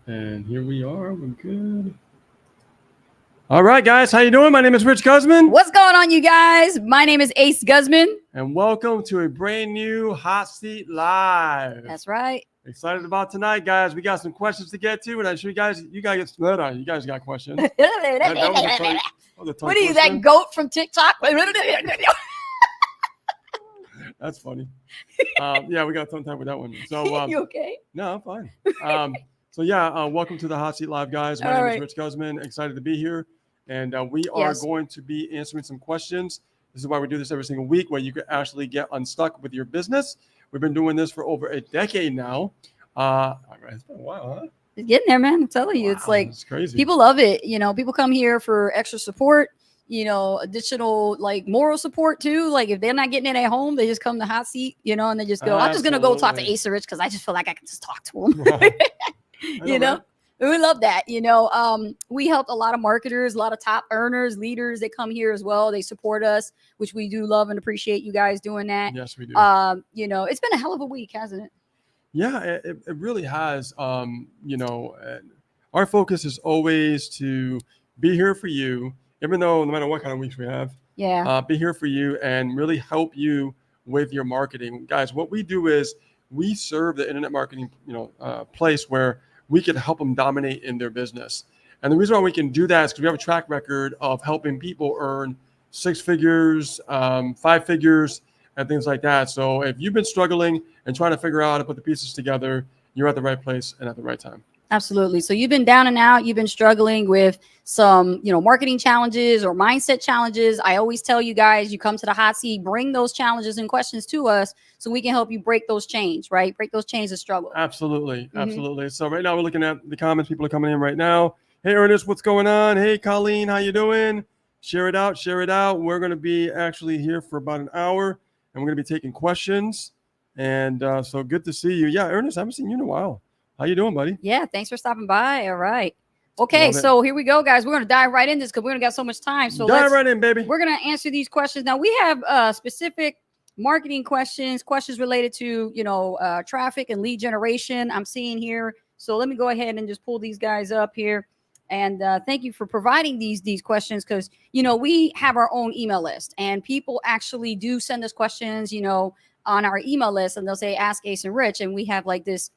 And here we are. We're good. All right, guys. How you doing? My name is Rich Guzman. What's going on, you guys? My name is Ace Guzman. And welcome to a brand new Hot Seat Live. That's right. Excited about tonight, guys. We got some questions to get to, and I'm sure you guys got questions. What are you, that goat from TikTok? That's funny. Yeah, we got some time with that one. So, you okay? No, I'm fine. Welcome to the Hot Seat Live, guys. My name is Rich Guzman. Excited to be here. And we are going to be answering some questions. This is why we do this every single week, where you can actually get unstuck with your business. We've been doing this for over a decade now. It's been a while, huh? It's getting there, man. I'm telling you, it's crazy. People love it. You know, people come here for extra support, additional moral support too. Like if they're not getting it at home, they just come to Hot Seat, and they just go, I'm just going to go talk to Asa Rich because I just feel like I can just talk to him. Right? We love that. We helped a lot of marketers, a lot of top earners, leaders. They come here as well. They support us, which we do love and appreciate you guys doing that. Yes, we do. It's been a hell of a week, hasn't it? Yeah, it really has. Our focus is always to be here for you, even though no matter what kind of weeks we have. Yeah. Be here for you and really help you with your marketing. Guys, what we do is we serve the internet marketing, place where we can help them dominate in their business. And the reason why we can do that is because we have a track record of helping people earn 6 figures, 5 figures, and things like that. So if you've been struggling and trying to figure out how to put the pieces together, you're at the right place and at the right time. Absolutely. So you've been down and out. You've been struggling with some, marketing challenges or mindset challenges. I always tell you guys, you come to the Hot Seat, bring those challenges and questions to us so we can help you break those chains, right? Break those chains of struggle. Absolutely. Mm-hmm. Absolutely. So right now we're looking at the comments. People are coming in right now. Hey, Ernest, what's going on? Hey, Colleen, how you doing? Share it out. Share it out. We're going to be actually here for about an hour, and we're going to be taking questions. And so good to see you. Yeah, Ernest, I haven't seen you in a while. How you doing, buddy? Yeah, thanks for stopping by. All right. Okay, so here we go, guys. We're going to dive right in this because we're going to got so much time. So dive right in, baby. We're going to answer these questions. Now, we have specific marketing questions related to, traffic and lead generation I'm seeing here. So let me go ahead and just pull these guys up here. And thank you for providing these questions because, we have our own email list and people actually do send us questions, on our email list, and they'll say, ask Ace and Rich. And we have like this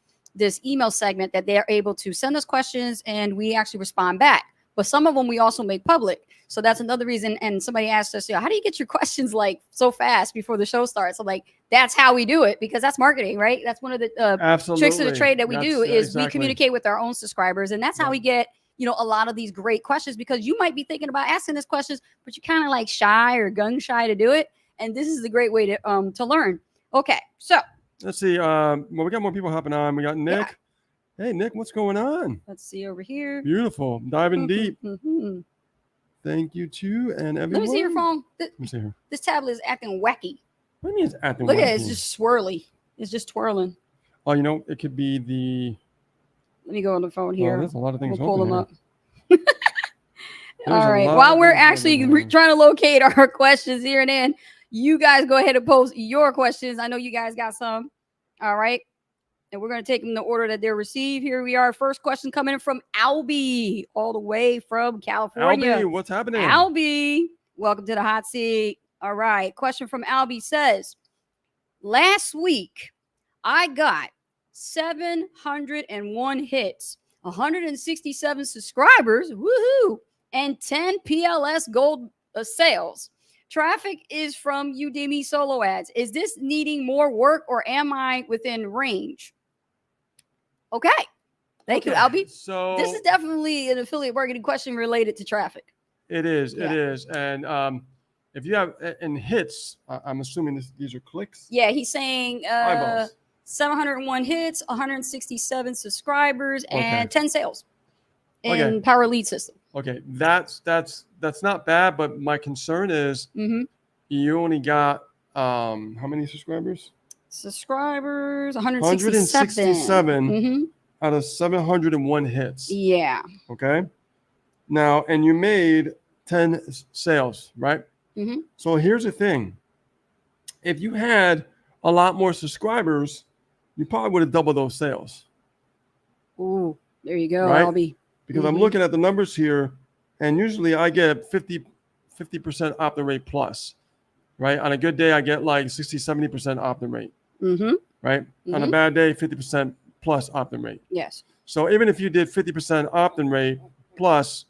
email segment that they're able to send us questions and we actually respond back. But some of them we also make public. So that's another reason. And somebody asked us, how do you get your questions like so fast before the show starts? I'm like, that's how we do it because that's marketing, right? That's one of the tricks of the trade that we do is we communicate with our own subscribers. And that's how we get, a lot of these great questions because you might be thinking about asking this questions, but you're kind of like shy or gun shy to do it. And this is a great way to learn. Okay, so. Let's see. We got more people hopping on. We got Nick. Yeah. Hey, Nick, what's going on? Let's see over here. Beautiful. Diving deep. Mm-hmm. Thank you, too, and everyone. Let me see your phone. Let me see her. This tablet is acting wacky. What do you mean it's acting wacky? Look at it. It's just swirly. It's just twirling. Oh, it could be the... Let me go on the phone here. Oh, there's a lot of things. We'll pull them up. All right. While we're actually trying to locate our questions here and then, you guys go ahead and post your questions. I know you guys got some. All right. And we're going to take them in the order that they're received. Here we are. First question coming in from Albie, all the way from California. Albie, what's happening? Albie, welcome to the Hot Seat. All right. Question from Albie says, last week, I got 701 hits, 167 subscribers, woohoo, and 10 PLS gold sales. Traffic is from Udemy solo ads. Is this needing more work or am I within range? Okay. Thank you, Albie. So this is definitely an affiliate marketing question related to traffic. It is. Yeah. It is. And if you have in hits, I'm assuming these are clicks. Yeah, he's saying 701 hits, 167 subscribers, and 10 sales in Power Lead System. Okay, that's not bad, but my concern is you only got how many subscribers? 167 out of 701 hits. Yeah. Okay. Now, and you made 10 sales, right? So here's the thing. If you had a lot more subscribers, you probably would have doubled those sales. Ooh. There you go, right? Albie. Because I'm looking at the numbers here, and usually I get 50% opt-in rate plus, right? On a good day, I get like 60, 70% opt-in rate, right? On a bad day, 50% plus opt-in rate. Yes. So even if you did 50% opt-in rate plus,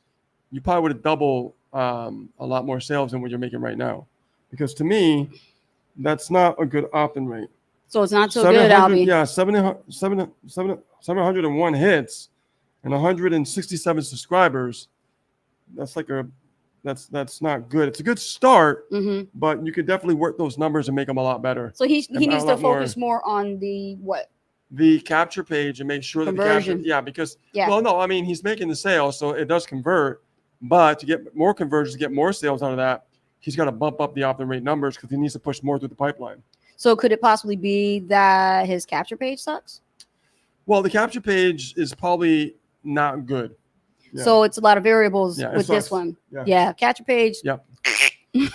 you probably would have doubled a lot more sales than what you're making right now. Because to me, that's not a good opt-in rate. So it's not so good, Albie. Yeah, 701 hits and 167 subscribers. That's not good. It's a good start, but you could definitely work those numbers and make them a lot better. So he needs to focus more on the the capture page and make sure conversion. that the capture, well, no, I mean, he's making the sale, so it does convert, but to get more conversions, to get more sales out of that, he's got to bump up the opt-in rate numbers because he needs to push more through the pipeline. So could it possibly be that his capture page sucks? Well, the capture page is probably not good. Yeah. So it's a lot of variables with this one. Yeah. Capture page. Yep.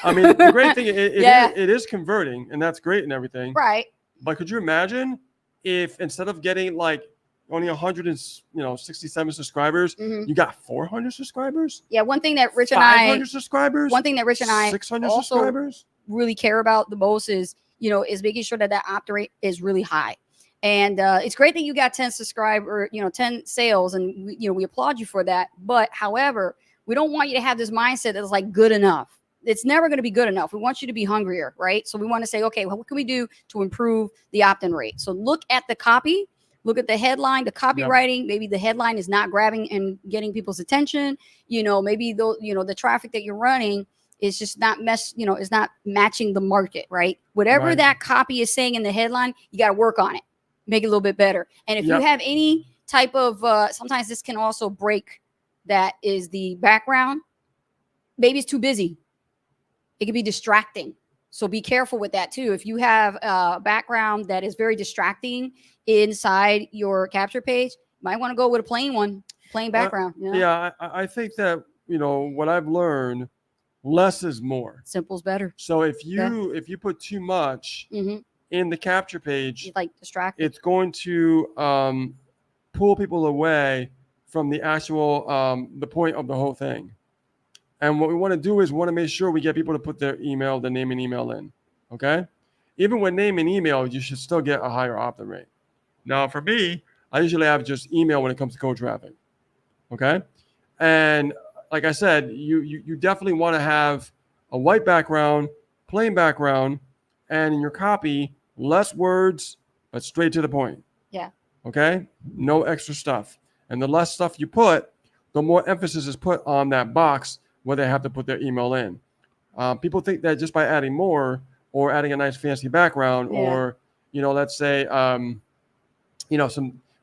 I mean, the great thing, it is converting, and that's great and everything. Right. But could you imagine if instead of getting like only 167 subscribers, you got 400 subscribers? Yeah, one thing that Rich and 500 subscribers? One thing that Rich and I 600 also subscribers? really care about the most is making sure that opt-in rate is really high. And it's great that you got 10 subscribers, 10 sales, and we applaud you for that. But however, we don't want you to have this mindset that's like good enough. It's never going to be good enough. We want you to be hungrier, right? So we want to say, okay, well, what can we do to improve the opt-in rate? So look at the copy, look at the headline, the copywriting. Yep. Maybe the headline is not grabbing and getting people's attention. Maybe the traffic that you're running is just not is not matching the market, right? Whatever that copy is saying in the headline, you got to work on it, make it a little bit better. And if you have any type of, sometimes this can also break, that is the background. Maybe it's too busy. It can be distracting. So be careful with that too. If you have a background that is very distracting inside your capture page, you might want to go with a plain background. Yeah, I think that, what I've learned, less is more. Simple's better. So if you put too much in the capture page, it's like distracting. It's going to pull people away from the actual the point of the whole thing. And what we want to do is make sure we get people to put their name and email in. Okay? Even with name and email, you should still get a higher opt-in rate. Now, for me, I usually have just email when it comes to cold traffic. Okay? And like I said, you definitely want to have a white background, plain background, and in your copy, less words, but straight to the point. Yeah. Okay? No extra stuff. And the less stuff you put, the more emphasis is put on that box where they have to put their email in. People think that just by adding more or adding a nice fancy background or, let's say,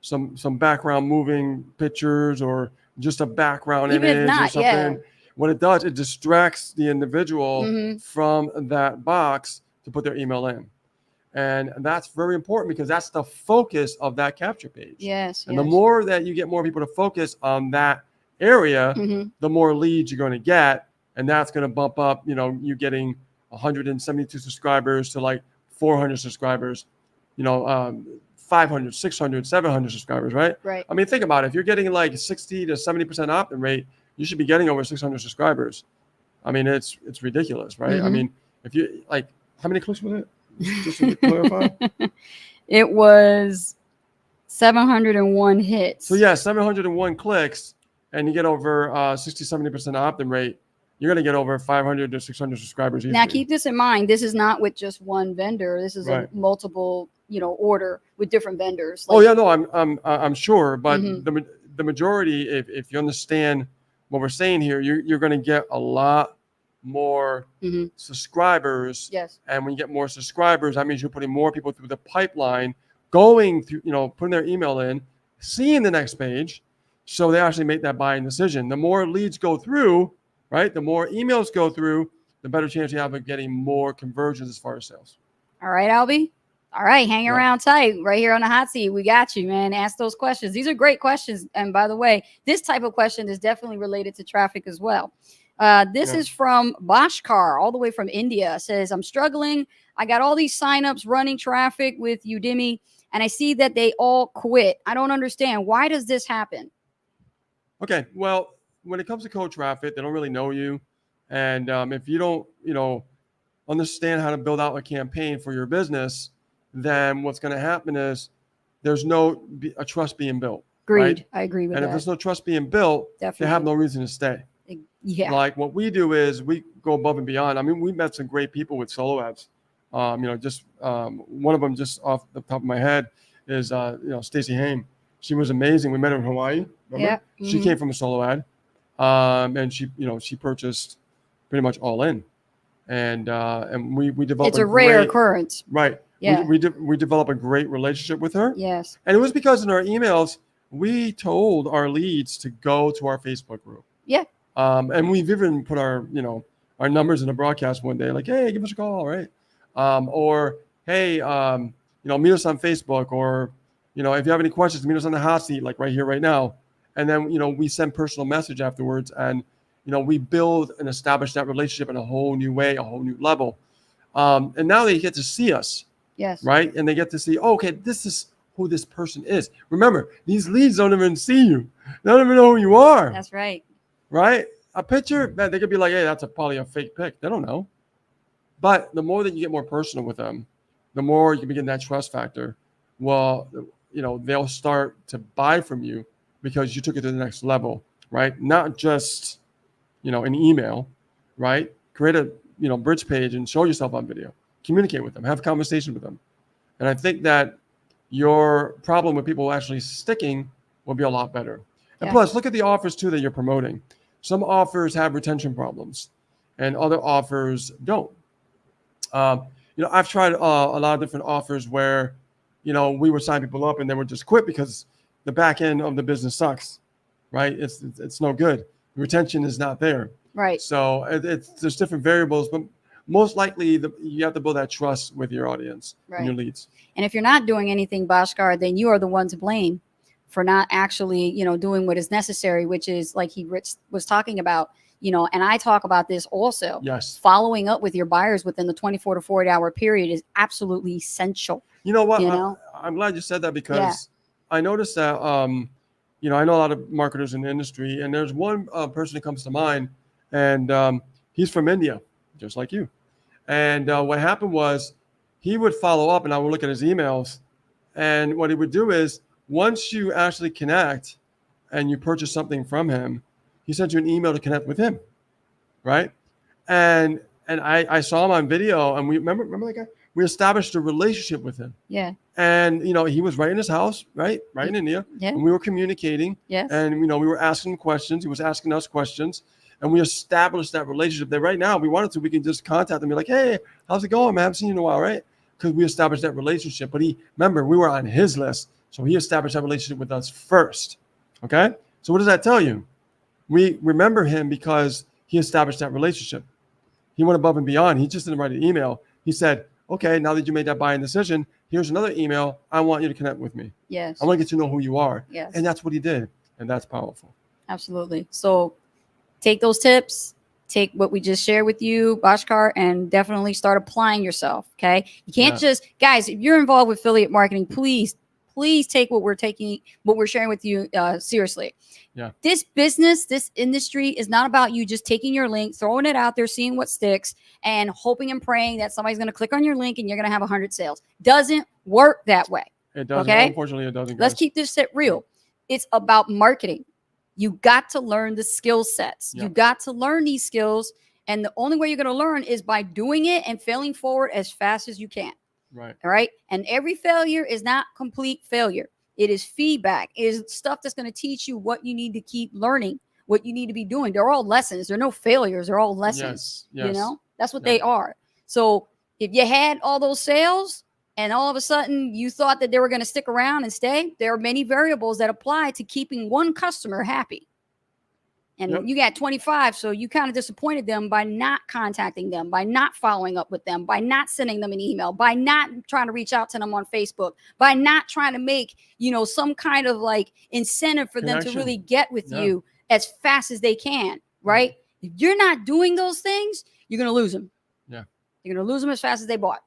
some background moving pictures or just a background image or something. Yeah. What it does, it distracts the individual from that box to put their email in. And that's very important because that's the focus of that capture page. Yes. And the more that you get more people to focus on that area, the more leads you're going to get. And that's going to bump up, you getting 172 subscribers to like 400 subscribers, 500, 600, 700 subscribers, right? Right. I mean, think about it. If you're getting like 60 to 70% opt-in rate, you should be getting over 600 subscribers. I mean, it's ridiculous, right? I mean, if you how many clicks was it? Just to clarify. It was 701 hits. So yeah, 701 clicks, and you get over 60, 70% opt-in rate. You're going to get over 500 to 600 subscribers easily. Now, keep this in mind. This is not with just one vendor. This is a multiple, order with different vendors. Oh yeah, no, I'm sure, but the majority, if you understand what we're saying here, you're going to get a lot more subscribers. Yes. And when you get more subscribers, that means you're putting more people through the pipeline, going through, putting their email in, seeing the next page, so they actually make that buying decision. The more leads go through, right? The more emails go through, the better chance you have of getting more conversions as far as sales. All right, Albie. All right, hang around tight right here on the hot seat. We got you, man. Ask those questions. These are great questions. And by the way, this type of question is definitely related to traffic as well. This is from Bashkar, all the way from India. Says, I'm struggling. I got all these signups running traffic with Udemy, and I see that they all quit. I don't understand. Why does this happen? Okay. Well, when it comes to cold traffic, they don't really know you. And if you don't, understand how to build out a campaign for your business, then what's going to happen is there's a trust being built, right? Agreed. I agree with And if that. there's no trust being built, they have Definitely. no reason to stay. Yeah. Like what we do is we go above and beyond. I mean, we met some great people with solo ads. Just one of them, just off the top of my head, is Stacey Haim. She was amazing. We met her in Hawaii. Remember? Yeah. She came from a solo ad, and she purchased pretty much all in, and we developed. It's a rare occurrence. Right. Yeah. We developed a great relationship with her. Yes. And it was because in our emails we told our leads to go to our Facebook group. Yeah. And we've even put our numbers in a broadcast one day, like, hey, give us a call, right? Or hey, meet us on Facebook, or if you have any questions, meet us on the hot seat, like right here, right now. And then we send personal message afterwards, and we build and establish that relationship in a whole new way, a whole new level. And now they get to see us. Yes. Right, and they get to see, okay, this is who this person is. Remember, these leads don't even see you; they don't even know who you are. That's right. Right? A picture, man, they could be like, hey, that's probably a fake pic. They don't know. But the more that you get more personal with them, the more you begin that trust factor. Well, they'll start to buy from you because you took it to the next level, right? Not just, an email, right? Create a, bridge page and show yourself on video. Communicate with them, have a conversation with them. And I think that your problem with people actually sticking will be a lot better. And plus, look at the offers too that you're promoting. Some offers have retention problems and other offers don't. I've tried a lot of different offers where, we would sign people up and they would just quit because the back end of the business sucks, right? It's no good. The retention is not there. Right. So there's different variables, but most likely you have to build that trust with your audience and your leads. And if you're not doing anything, Bhaskar, then you are the one to blame for not actually, doing what is necessary, which is like Rich was talking about, and I talk about this also. Yes. Following up with your buyers within the 24 to 48 hour period is absolutely essential. You know what? I'm glad you said that because I noticed that, I know a lot of marketers in the industry, and there's one person that comes to mind, and he's from India, just like you. And what happened was he would follow up, and I would look at his emails. And what he would do is once you actually connect and you purchase something from him, he sent you an email to connect with him, right? And I saw him on video, and we remember that guy? We established a relationship with him. Yeah. And, he was right in his house, right in India. Yeah. And we were communicating. Yes. And, we were asking him questions. He was asking us questions. And we established that relationship that right now, we wanted to, we can just contact them and be like, hey, how's it going, man? I haven't seen you in a while, right? Because we established that relationship. But remember, we were on his list. So he established that relationship with us first. Okay? So what does that tell you? We remember him because he established that relationship. He went above and beyond. He just didn't write an email. He said, okay, now that you made that buying decision, here's another email. I want you to connect with me. Yes. I want to get to know who you are. Yes. And that's what he did. And that's powerful. Absolutely. So take those tips, take what we just shared with you, Bhaskar, and definitely start applying yourself. Okay. You can't just, guys, if you're involved with affiliate marketing, please take what we're sharing with you seriously. Yeah. This business, this industry is not about you just taking your link, throwing it out there, seeing what sticks, and hoping and praying that somebody's going to click on your link and you're going to have 100 sales. Doesn't work that way. It doesn't. Okay? Unfortunately, it doesn't. Let's keep this shit real. It's about marketing. You got to learn the skill sets. Yeah. You got to learn these skills. And the only way you're going to learn is by doing it and failing forward as fast as you can. Right. All right. And every failure is not complete failure. It is feedback. It is stuff that's going to teach you what you need to keep learning, what you need to be doing. They're all lessons. They're no failures. They're all lessons. Yes. That's what they are. So if you had all those sales and all of a sudden you thought that they were going to stick around and stay, there are many variables that apply to keeping one customer happy. And you got 25, so you kind of disappointed them by not contacting them, by not following up with them, by not sending them an email, by not trying to reach out to them on Facebook, by not trying to make, some kind of like incentive for them to really get with you as fast as they can, right? If you're not doing those things, you're going to lose them. Yeah. You're going to lose them as fast as they bought.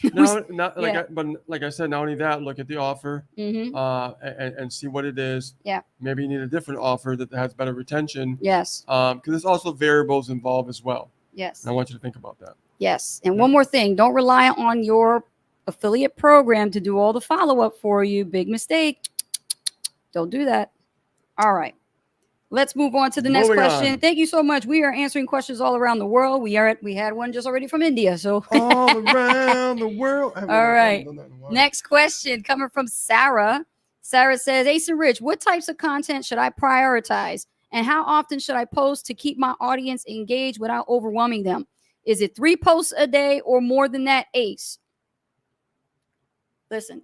No, not like Yeah. but like I said, not only that, look at the offer, Mm-hmm. and see what it is. Yeah. Maybe you need a different offer that has better retention, Yes. because there's also variables involved as well. Yes. And I want you to think about that. Yes. And Yeah. one more thing, don't rely on your affiliate program to do all the follow-up for you. Big mistake. Don't do that. All right. Let's move on to the next Moving question. on. Thank you so much. We are answering questions all around the world. We had one just already from India. So All around the world. all right. Next question coming from Sarah. Sarah says, Ace and Rich, what types of content should I prioritize? And how often should I post to keep my audience engaged without overwhelming them? Is it 3 posts a day or more than that, Ace? Listen,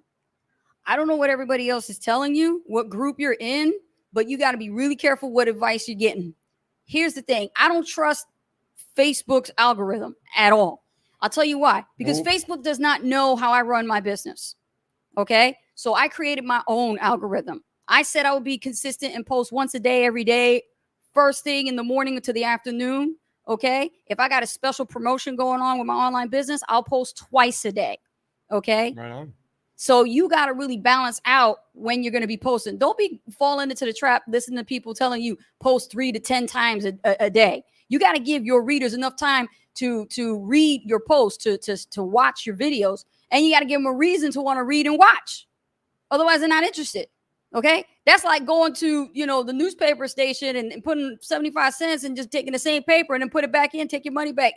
I don't know what everybody else is telling you, what group you're in, but you got to be really careful what advice you're getting. Here's the thing. I don't trust Facebook's algorithm at all. I'll tell you why. Because Facebook does not know how I run my business. Okay? So I created my own algorithm. I said I would be consistent and post once a day, every day, first thing in the morning to the afternoon. Okay? If I got a special promotion going on with my online business, I'll post twice a day. Okay? Right on. So you got to really balance out when you're going to be posting. Don't be falling into the trap, listening to people telling you post 3 to 10 times a day. You got to give your readers enough time to read your posts, to watch your videos. And you got to give them a reason to want to read and watch. Otherwise, they're not interested. Okay. That's like going to, the newspaper station and putting 75 cents and just taking the same paper and then put it back in, take your money back.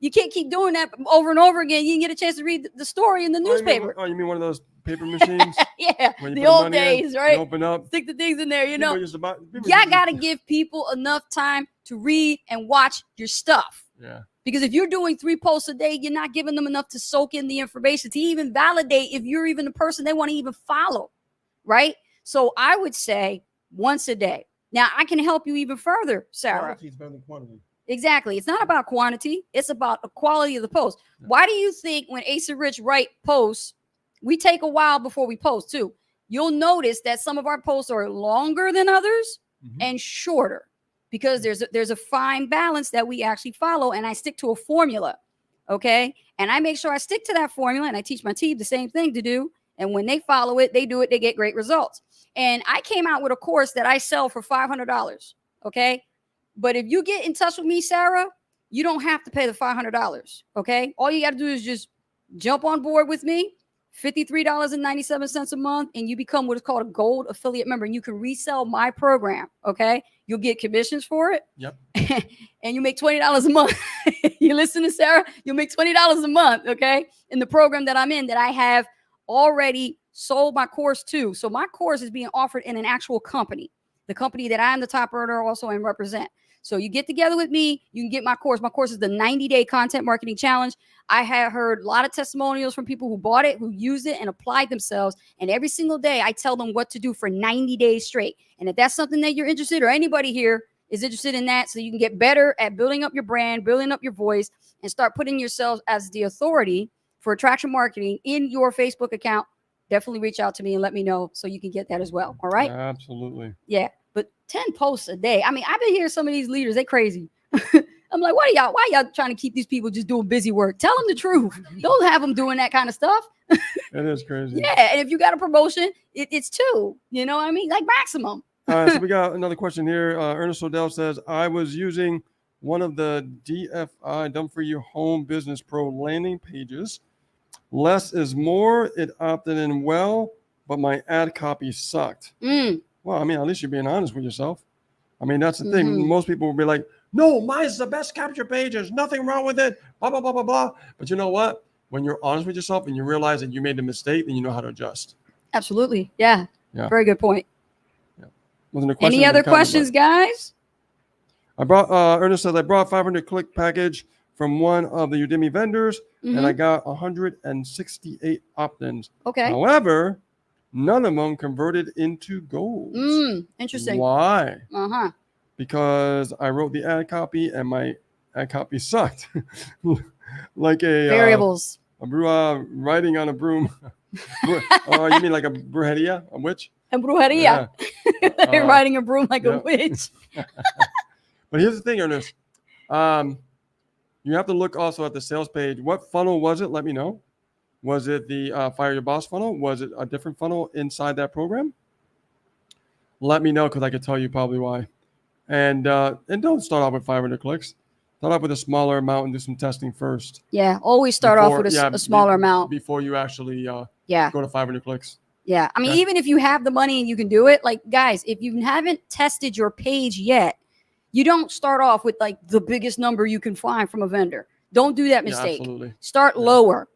You can't keep doing that over and over again. You can get a chance to read the story in the newspaper. You mean one of those paper machines? Yeah, the old days, right? Open up, stick the things in there. You Y'all got to give people enough time to read and watch your stuff. Yeah. Because if you're doing 3 posts a day, you're not giving them enough to soak in the information to even validate if you're even the person they want to even follow, right? So I would say once a day. Now I can help you even further, Sarah. Quantity is better than quantity. Exactly. It's not about quantity. It's about the quality of the post. Yeah. Why do you think when Ace and Rich write posts, we take a while before we post too? You'll notice that some of our posts are longer than others and shorter because there's a fine balance that we actually follow. And I stick to a formula. Okay. And I make sure I stick to that formula and I teach my team the same thing to do. And when they follow it, they do it, they get great results. And I came out with a course that I sell for $500. Okay. But if you get in touch with me, Sarah, you don't have to pay the $500. Okay. All you got to do is just jump on board with me, $53.97 a month, and you become what is called a gold affiliate member. And you can resell my program. Okay. You'll get commissions for it. Yep. And you make $20 a month. You listen to Sarah, you'll make $20 a month. Okay. In the program that I'm in, that I have already sold my course to. So my course is being offered in an actual company, the company that I'm the top earner also and represent. So you get together with me, you can get my course. My course is the 90-day content marketing challenge. I have heard a lot of testimonials from people who bought it, who used it and applied themselves. And every single day I tell them what to do for 90 days straight. And if that's something that you're interested, or anybody here is interested in that, so you can get better at building up your brand, building up your voice, and start putting yourselves as the authority for attraction marketing in your Facebook account, definitely reach out to me and let me know so you can get that as well. All right. Absolutely. Yeah. But 10 posts a day. I mean, I've been hearing some of these leaders, they crazy. I'm like, why y'all trying to keep these people just doing busy work? Tell them the truth. Don't have them doing that kind of stuff. It is crazy. Yeah. And if you got a promotion, it's 2, you know what I mean? Like maximum. All right. So we got another question here. Ernest Odell says, I was using one of the DFI Done For You Home Business Pro landing pages. Less is more. It opted in well, but my ad copy sucked. Well, I mean, at least you're being honest with yourself. I mean, that's the thing. Most people will be like, no, mine's the best capture page. There's nothing wrong with it. Blah, blah, blah, blah, blah. But you know what? When you're honest with yourself and you realize that you made a mistake, then you know how to adjust. Absolutely. Yeah. Very good point. Yeah. Wasn't a question. Any other questions, guys? Ernest says, I brought 500 click package from one of the Udemy vendors, and I got 168 opt-ins. Okay. However, none of them converted into gold. Interesting. Why? Because I wrote the ad copy and my ad copy sucked. Like a variables. Riding on a broom. You mean like a brujeria, a witch? A brujeria. Yeah. Riding a broom like a witch. But here's the thing, Ernest. You have to look also at the sales page. What funnel was it? Let me know. Was it the Fire Your Boss funnel? Was it a different funnel inside that program? Let me know, because I could tell you probably why. And don't start off with 500 clicks. Start off with a smaller amount and do some testing first. Yeah, always start off with a smaller amount before you actually go to 500 clicks. Yeah, I mean, even if you have the money and you can do it, like, guys, if you haven't tested your page yet, you don't start off with like the biggest number you can find from a vendor. Don't do that mistake. Yeah, absolutely. Start lower.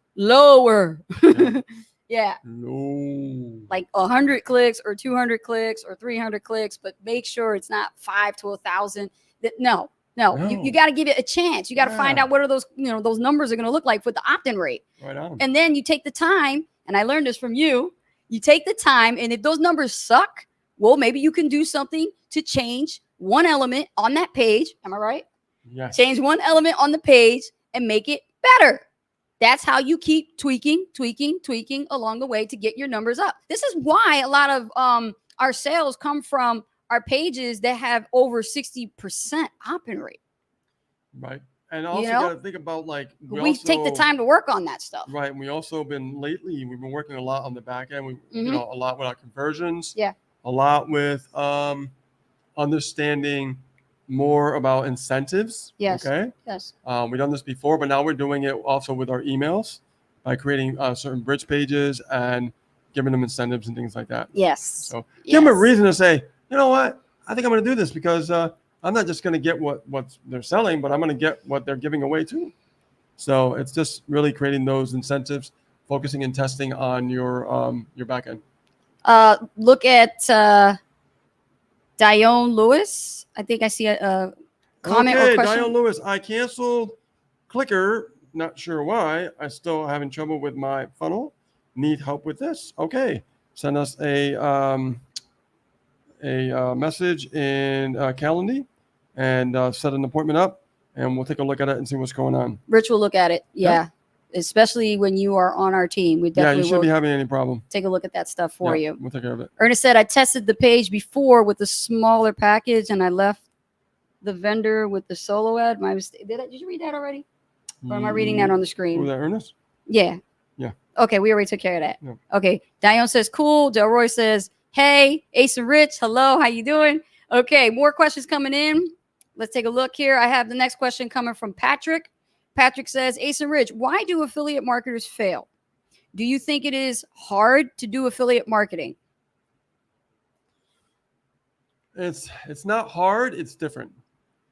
Yeah. No. Like 100 clicks or 200 clicks or 300 clicks, but make sure it's not 5 to 1,000. No. You got to give it a chance. You got to find out what are those, those numbers are going to look like with the opt-in rate. Right on. And then you take the time, and I learned this from you. You take the time, and if those numbers suck, well, maybe you can do something to change one element on that page. Am I right? Yes. Change one element on the page and make it better. That's how you keep tweaking along the way to get your numbers up. This is why a lot of our sales come from our pages that have over 60% opt-in rate. Right. And also got to think about, like, we take the time to work on that stuff. Right. And we also we've been working a lot on the back end. A lot with our conversions. Yeah. A lot with understanding more about incentives. Yes. Okay. Yes. We've done this before, but now we're doing it also with our emails by creating certain bridge pages and giving them incentives and things like that. Yes. So give them a reason to say, you know what, I think I'm going to do this, because I'm not just going to get what they're selling, but I'm going to get what they're giving away too. So it's just really creating those incentives, focusing and testing on your back end. Look at Dione Lewis. I think I see a comment or question. Dione Lewis, I canceled Clicker. Not sure why. I still having trouble with my funnel. Need help with this. Okay. Send us a message in Calendly and set an appointment up, and we'll take a look at it and see what's going on. Rich will look at it. Yeah. Especially when you are on our team. We definitely you shouldn't be having any problem. Take a look at that stuff for you. We'll take care of it. Ernest said, I tested the page before with a smaller package and I left the vendor with the solo ad. My mistake. Did you read that already? Or am I reading that on the screen? Was that Ernest? Yeah. Yeah. Okay, we already took care of that. Yeah. Okay. Dione says, cool. Delroy says, hey, Ace and Rich, hello, how you doing? Okay, more questions coming in. Let's take a look here. I have the next question coming from Patrick. Patrick says, Ace and Rich, why do affiliate marketers fail? Do you think it is hard to do affiliate marketing? It's not hard. It's different.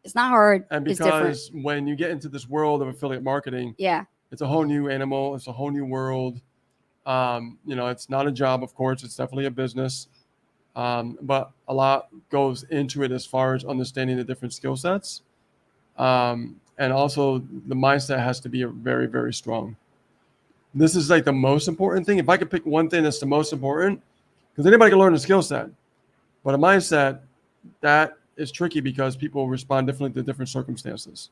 It's not hard. And because when you get into this world of affiliate marketing, it's a whole new animal. It's a whole new world. It's not a job, of course. It's definitely a business. But a lot goes into it as far as understanding the different skill sets. And also the mindset has to be very, very strong. This is like the most important thing. If I could pick one thing that's the most important, because anybody can learn a skill set, but a mindset, that is tricky because people respond differently to different circumstances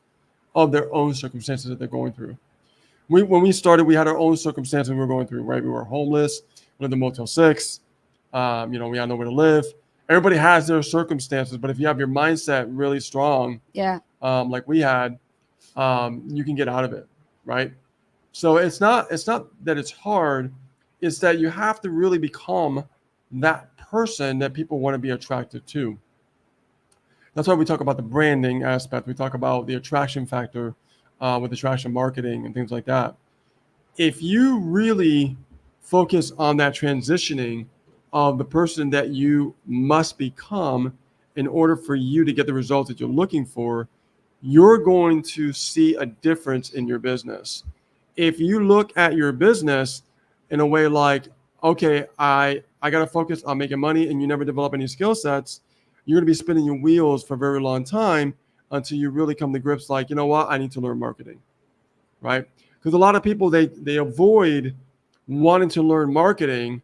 of their own circumstances that they're going through. When we started, we had our own circumstances we were going through, right? We were homeless, we lived in Motel 6, we had nowhere to live. Everybody has their circumstances, but if you have your mindset really strong, like we had, you can get out of it, right? So it's not that it's hard, it's that you have to really become that person that people want to be attracted to. That's why we talk about the branding aspect. We talk about the attraction factor with attraction marketing and things like that. If you really focus on that transitioning of the person that you must become in order for you to get the results that you're looking for, you're going to see a difference in your business. If you look at your business in a way like, okay, I got to focus on making money, and you never develop any skill sets, you're going to be spinning your wheels for a very long time until you really come to grips like, you know what, I need to learn marketing, right? Because a lot of people, they avoid wanting to learn marketing,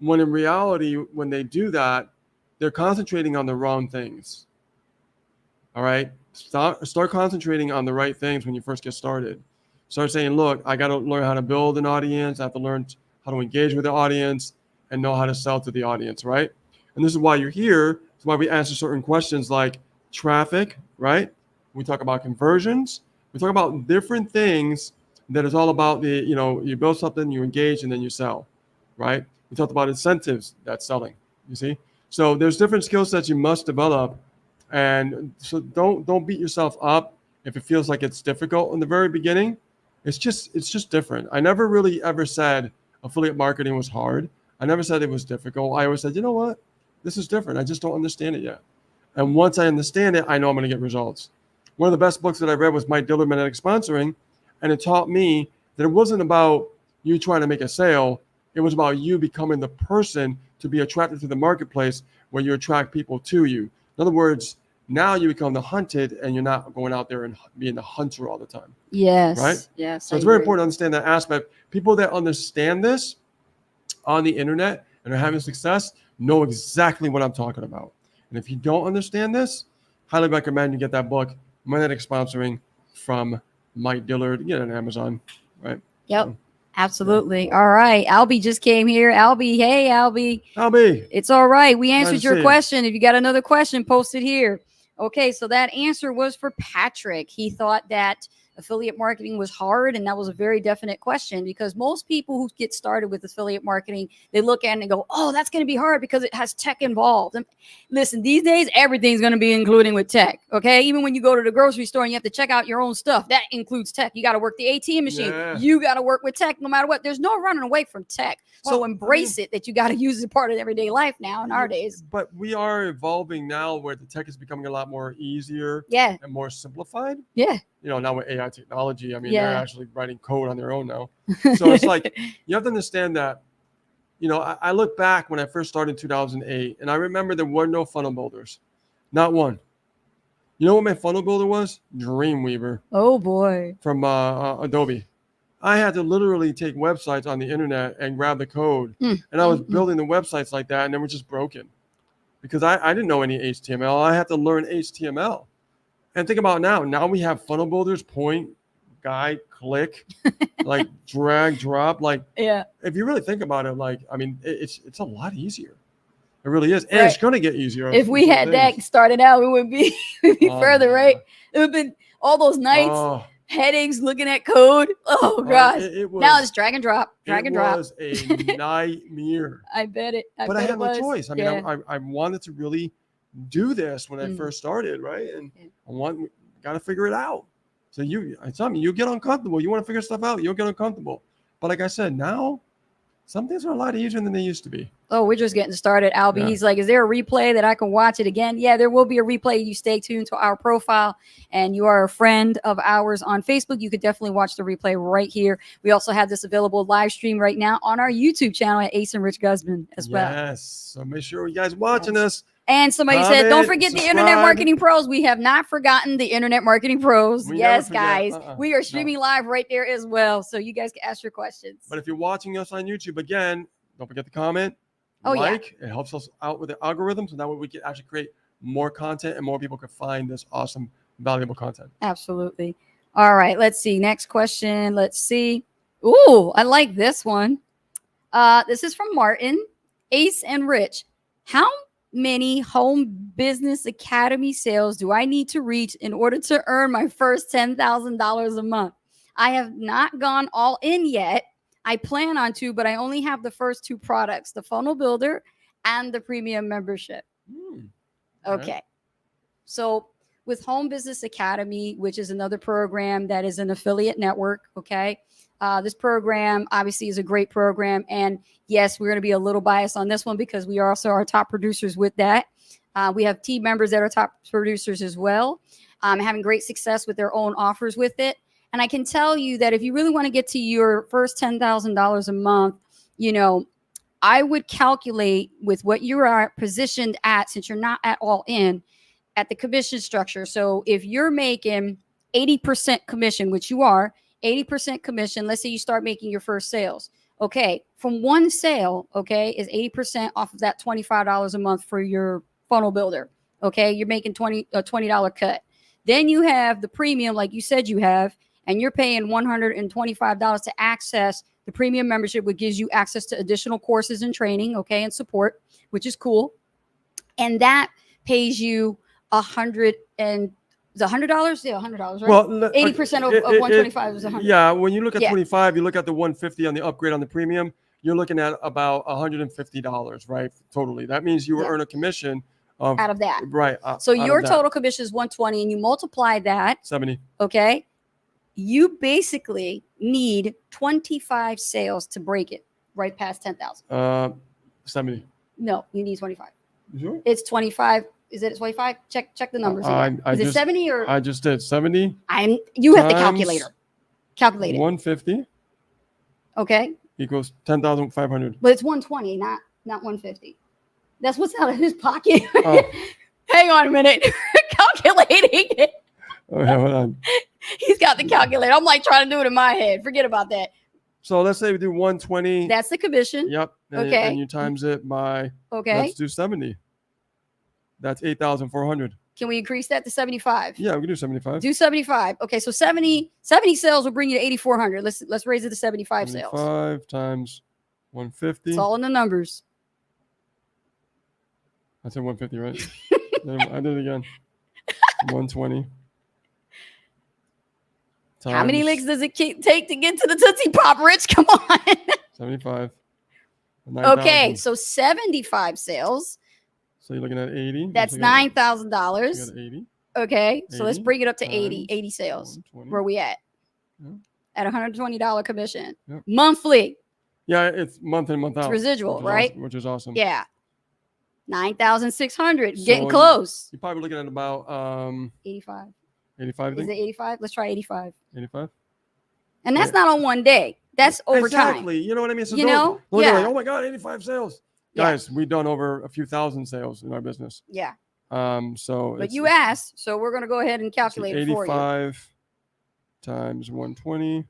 when in reality, when they do that, they're concentrating on the wrong things. All right? Start concentrating on the right things when you first get started. Start saying, look, I got to learn how to build an audience. I have to learn how to engage with the audience and know how to sell to the audience, right? And this is why you're here. It's why we answer certain questions like traffic, right? We talk about conversions. We talk about different things that is all about you build something, you engage, and then you sell, right? We talked about incentives, that's selling, you see? So there's different skill sets you must develop. And so don't beat yourself up if it feels like it's difficult in the very beginning. It's just different. I never really ever said affiliate marketing was hard. I never said it was difficult. I always said, you know what? This is different. I just don't understand it yet. And once I understand it, I know I'm going to get results. One of the best books that I read was Mike Dillard, Magnetic Sponsoring, and it taught me that it wasn't about you trying to make a sale. It was about you becoming the person to be attracted to the marketplace where you attract people to you. In other words, now you become the hunted and you're not going out there and being the hunter all the time. Yes. Right? Yes. So it's very important to understand that aspect. People that understand this on the internet and are having success know exactly what I'm talking about. And if you don't understand this, highly recommend you get that book, Magnetic Sponsoring, from Mike Dillard. Get it on Amazon, right? Yep. So, absolutely. Yeah. All right. Albie just came here. Albie, hey, Albie. Albie. It's all right. We answered Nice to your see question. If you got another question, post it here. Okay, so that answer was for Patrick. He thought that affiliate marketing was hard, and that was a very definite question because most people who get started with affiliate marketing, they look at it and go, oh, that's going to be hard because it has tech involved. And listen, these days, everything's going to be including with tech, okay? Even when you go to the grocery store and you have to check out your own stuff, that includes tech. You got to work the ATM machine. Yeah. You got to work with tech no matter what. There's no running away from tech. So embrace it that you got to use it as part of everyday life now in our days. But we are evolving now where the tech is becoming a lot more easier and more simplified. Yeah. Now with AI technology, I mean, Yeah. they're actually writing code on their own now. So it's like, you have to understand that, I look back when I first started in 2008, and I remember there were no funnel builders. Not one. You know what my funnel builder was? Dreamweaver. Oh, boy. From Adobe. I had to literally take websites on the internet and grab the code. And I was building the websites like that, and they were just broken. Because I didn't know any HTML. I had to learn HTML. And think about now we have funnel builders, point, guide, click, like drag, drop. Like, yeah. If you really think about it, like, I mean, it's a lot easier. It really is. And it's going to get easier. If we had that started out, we would be further, right? It would have been all those nights, headaches, looking at code. Oh, gosh. Now it's drag and drop, drag and drop. It was a nightmare. I bet it. But I had no choice. I mean, I wanted to really do this when I first started, right? And I got to figure it out. So you get uncomfortable. You want to figure stuff out, you'll get uncomfortable. But like I said, now some things are a lot easier than they used to be. Oh, we're just getting started, Albie. Yeah. He's like, is there a replay that I can watch it again? Yeah, there will be a replay. You stay tuned to our profile and you are a friend of ours on Facebook. You could definitely watch the replay right here. We also have this available live stream right now on our YouTube channel at Ace and Rich Guzman as well. Yes. So make sure you guys watching us. And somebody said, don't forget the Internet Marketing Pros. We have not forgotten the Internet Marketing Pros. Yes, guys. We are streaming live right there as well. So you guys can ask your questions. But if you're watching us on YouTube, again, don't forget to comment. Oh, It helps us out with the algorithms. And that way we can actually create more content and more people can find this awesome, valuable content. Absolutely. All right. Let's see. Next question. Let's see. Ooh, I like this one. This is from Martin. Ace and Rich. How many Home Business Academy sales do I need to reach in order to earn my first $10,000 a month? I have not gone all in yet. I plan on to, but I only have the first two products, the funnel builder and the premium membership. Okay. Right. So with Home Business Academy, which is another program that is an affiliate network. Okay. This program obviously is a great program. And yes, we're going to be a little biased on this one because we also are top producers with that. We have team members that are top producers as well, having great success with their own offers with it. And I can tell you that if you really want to get to your first $10,000 a month, I would calculate with what you are positioned at, since you're not at all in, at the commission structure. So if you're making 80% commission, which you are, 80% commission, let's say you start making your first sales. Okay, from one sale, okay, is 80% off of that $25 a month for your funnel builder. Okay, you're making $20 cut. Then you have the premium, like you said you have, and you're paying $125 to access the premium membership, which gives you access to additional courses and training, okay, and support, which is cool. And that pays you $120 Is $100? Yeah, $100, right? Well, 80% of 125 is 100. Yeah, when you look at Yeah. 25, you look at the 150 on the upgrade on the premium, you're looking at about $150, right? Totally. That means you will Yeah. earn a commission of Out of that. right. So out of your that, total commission is 120 and you multiply that, 70. okay? You basically need 25 sales to break it right past 10,000. 70. No, you need 25. You sure? It's 25. Is it 25? Check the numbers again. I Is it just- 70 or I just did 70 you have the times calculator. Calculate it. 150 Okay? equals 10,500. But it's 120, not 150. That's what's out of his pocket. Oh. Hang on a minute. Calculating it. Oh, yeah, hold on. He's got the calculator. I'm like trying to do it in my head. Forget about that. So let's say we do 120. That's the commission. Yep. And, Okay. And you times it by, Okay. let's do 70. That's 8,400. Can we increase that to 75? Yeah, we can do 75. Do 75. Okay, so 70 sales will bring you to 8,400. Let's raise it to 75 sales. 75 times 150. It's all in the numbers. I said 150, right? I did it again. 120. How many times licks does it take to get to the Tootsie Pop, Rich? Come on. 75. Okay, 9,000. so 75 sales. So you're looking at 80. That's You got $9,000. 80. Okay, so let's 80 bring it up to 80. times 80 sales. 120. Where we at? Yeah. At $120 commission. Yep. Monthly. Yeah, it's month in, month out. residual, which is right? Awesome, which is awesome. Yeah. 9,600. So Getting close. You're probably looking at about 85. 85, I Is think. it 85? Let's try 85. 85. And that's not on one day. That's over time. Exactly. You know what I mean? So You don't- know? don't Yeah. go like, oh my God, 85 sales. Yeah. Guys, we've done over a few thousand sales in our business. Yeah. So But it's- you asked, so we're going to go ahead and calculate it for you. 85 times 120.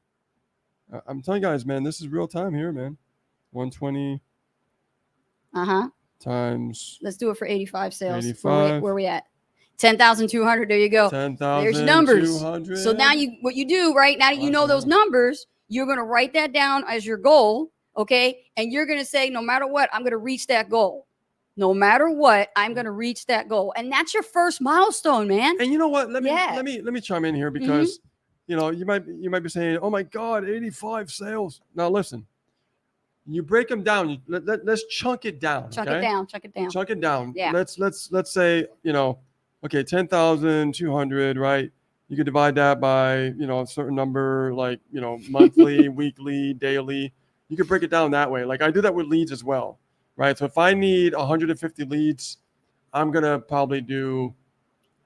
I'm telling you guys, man, this is real time here, man. 120 Uh-huh. times Let's do it for 85 sales. 85. Where we at? 10,200. There you go. 10,000. There's numbers. So now what you do, right? Now that you know those numbers, you're going to write that down as your goal, okay? And you're going to say, no matter what, I'm going to reach that goal. No matter what, I'm going to reach that goal. And that's your first milestone, man. And you know what? Let Yeah. me chime in here because you know you might be saying, oh my God, 85 sales. Now listen, you break them down. Let's chunk it down. Chunk okay? it down. Chunk it down. Chunk it down. Yeah. Let's say, okay, 10,200, right? You could divide that by, a certain number, like, monthly, weekly, daily. You could break it down that way. Like I do that with leads as well, right? So if I need 150 leads, I'm going to probably do,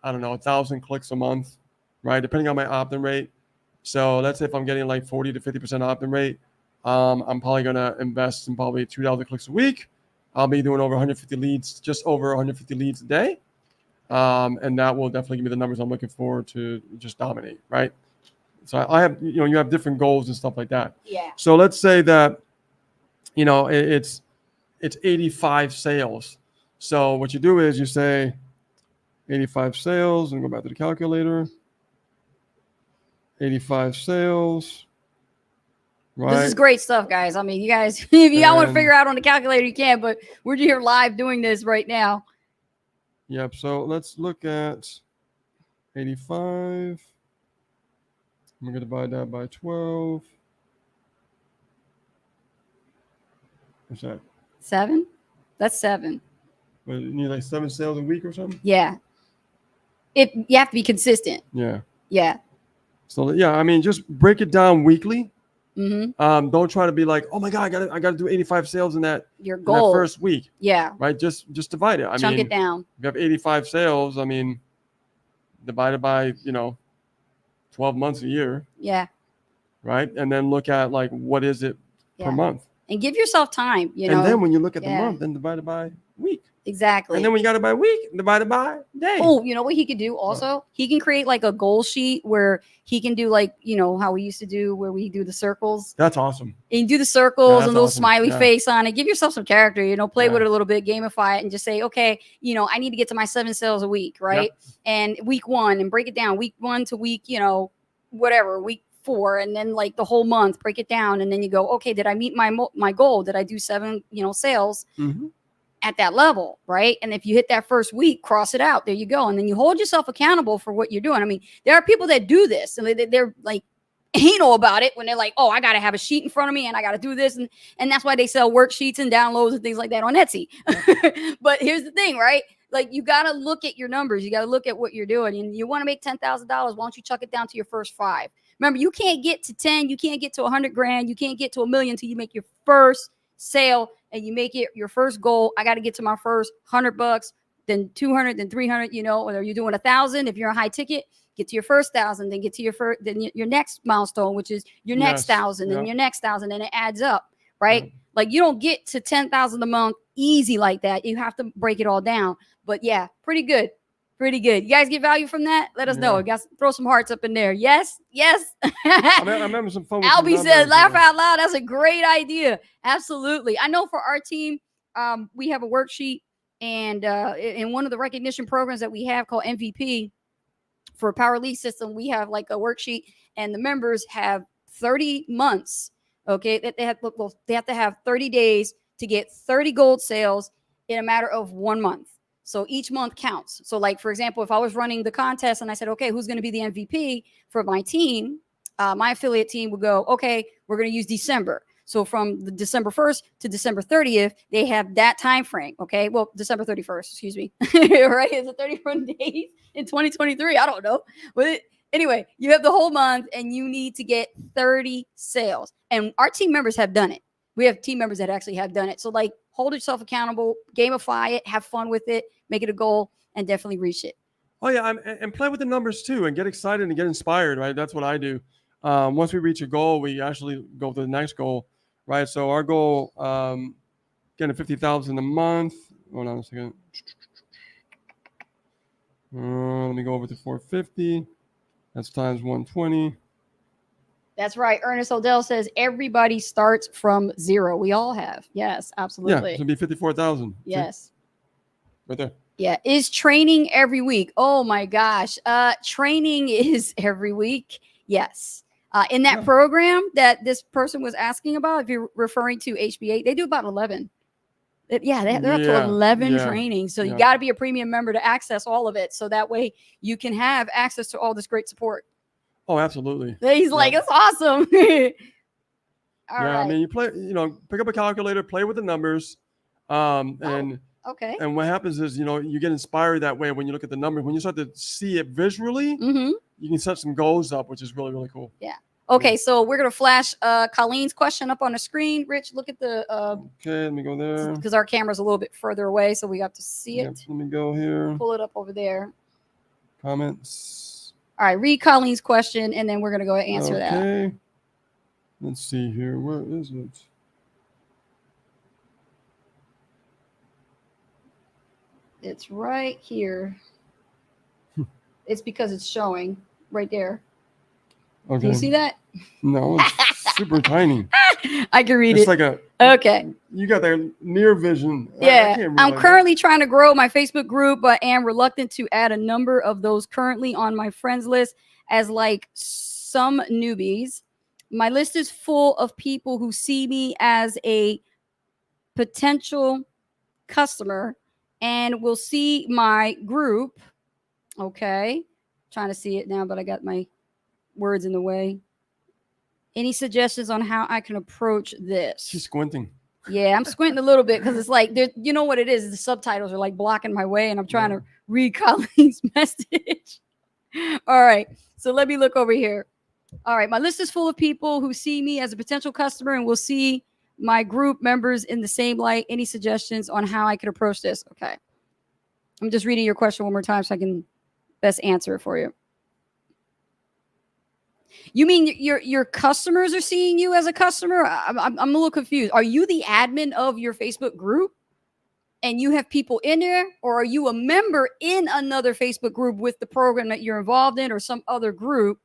1,000 clicks a month, right? Depending on my opt-in rate. So let's say if I'm getting like 40 to 50% opt-in rate, I'm probably going to invest in probably 2,000 clicks a week. I'll be doing over 150 leads, just over 150 leads a day. And that will definitely give me the numbers I'm looking for to just dominate, right? So I have, you have different goals and stuff like that. Yeah. So let's say that, it's 85 sales. So what you do is you say 85 sales and go back to the calculator. 85 sales. Right. This is great stuff, guys. I mean, you guys, if you want to And- figure out on the calculator, you can, but we're here live doing this right now. Yep. So let's look at 85. I'm going to divide that by 12. What's that? 7? That's 7. What, you need like 7 sales a week or something? Yeah. You have to be consistent. Yeah. Yeah. So yeah, I mean, just break it down weekly. Mm-hmm. Don't try to be like, oh my God, I gotta do 85 sales in that Your goal. first week, Yeah. right? Just divide it. Chunk it down. If you have 85 sales, I mean, divided by 12 months a year, Yeah. right? And then look at like what is it Yeah. per month, And give yourself time, and then when you look at Yeah. the month, then divide it by week, Exactly. and then when you got it by week, divide it by day. Oh, you know what he could do also? He can create like a goal sheet where he can do like, how we used to do where we do the circles. That's awesome. And you do the circles that's and a little awesome. smiley Yeah. face on it. Give yourself some character, play Yeah. with it a little bit, gamify it, and just say, okay, I need to get to my 7 sales a week, right? And week 1 and break it down. Week 1 to week, whatever, week 4, and then like the whole month, break it down. And then you go, okay, did I meet my goal? Did I do 7, sales? Mhm. at that level, right? And if you hit that first week, cross it out. There you go. And then you hold yourself accountable for what you're doing. I mean, there are people that do this and they're like anal about it when they're like, oh, I got to have a sheet in front of me and I got to do this. And that's why they sell worksheets and downloads and things like that on Etsy. But here's the thing, right? Like, you got to look at your numbers. You got to look at what you're doing. And you want to make $10,000. Why don't you chuck it down to your first 5? Remember, you can't get to 10. You can't get to 100 grand. You can't get to $1 million until you make your first sale and you make it your first goal. I got to get to my first $100, then 200, then 300, you know, or you're doing 1,000. If you're a high ticket, get to your first 1,000, then get to your first, then your next milestone, which is your next 1,000 and your next 1,000, and it adds up, right? Like, you don't get to 10,000 a month easy like that. You have to break it all down. But yeah, pretty good. Pretty good. You guys get value from that? Let us know. You guys throw some hearts up in there. Yes. I'm having some fun with Albie said, laugh out loud. That's a great idea. Absolutely. I know for our team, we have a worksheet, and in one of the recognition programs that we have called MVP for Power Lead System, we have like a worksheet, and the members have 30 months. Okay. That they have to have 30 days to get 30 gold sales in a matter of 1 month. So each month counts. So, like, for example, if I was running the contest and I said, okay, who's going to be the MVP for my team? My affiliate team would go, okay, we're going to use December. So from the December 1st to December 30th, they have that time frame. Okay. Well, December 31st, excuse me. Right. Is it 31 days in 2023? I don't know. But anyway, you have the whole month and you need to get 30 sales. And our team members have done it. We have team members that actually have done it. So, like, hold yourself accountable, gamify it, have fun with it, make it a goal, and definitely reach it. Oh, yeah. And play with the numbers too and get excited and get inspired, right? That's what I do. Once we reach a goal, we actually go to the next goal, right? So our goal, getting 50,000 a month. Hold on a second. Let me go over to 450. That's times 120. That's right. Ernest Odell says everybody starts from 0. We all have. Yes, absolutely. Yeah, so it'd be 54,000. Yes. Right there. Yeah. Is training every week? Oh my gosh. Training is every week. Yes. In that program that this person was asking about, if you're referring to HB8, they do about 11. They're up to 11 trainings. So you got to be a premium member to access all of it. So that way you can have access to all this great support. Oh, absolutely. He's like, it's awesome. All right. I mean, you pick up a calculator, play with the numbers. And what happens is, you get inspired that way when you look at the numbers. When you start to see it visually, you can set some goals up, which is really, really cool. Yeah. Okay, so we're going to flash Colleen's question up on the screen. Rich, look at the... okay, let me go there. Because our camera's a little bit further away, so we have to see it. Let me go here. Pull it up over there. Comments. All right, read Colleen's question, and then we're going to go ahead and answer that. Okay. Let's see here. Where is it? It's right here. It's because it's showing right there. Okay. Can you see that? No, it's super tiny. I can read it's it. It's like okay. You got that near vision. Yeah. I'm currently trying to grow my Facebook group, but am reluctant to add a number of those currently on my friends list as like some newbies. My list is full of people who see me as a potential customer and will see my group. Okay. Trying to see it now, but I got my words in the way. Any suggestions on how I can approach this? She's squinting. Yeah, I'm squinting a little bit because it's like, you know what it is? The subtitles are like blocking my way and I'm trying to read Colleen's message. All right, so let me look over here. All right, my list is full of people who see me as a potential customer and will see my group members in the same light. Any suggestions on how I can approach this? Okay. I'm just reading your question one more time so I can best answer it for you. You mean your customers are seeing you as a customer? I'm a little confused. Are you the admin of your Facebook group and you have people in there, or are you a member in another Facebook group with the program that you're involved in, or some other group,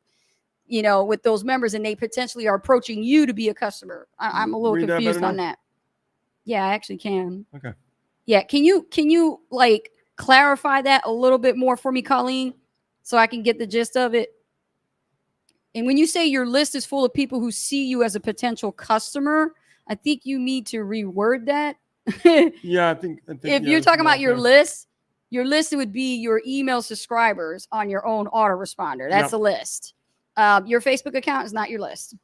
with those members, and they potentially are approaching you to be a customer? I'm a little confused on that. Yeah, I actually can. Okay. Yeah. Can you like clarify that a little bit more for me, Colleen, so I can get the gist of it? And when you say your list is full of people who see you as a potential customer, I think you need to reword that Yeah, I think If yeah, you're talking about more your list would be your email subscribers on your own autoresponder. That's Yep. the list. Your Facebook account is not your list.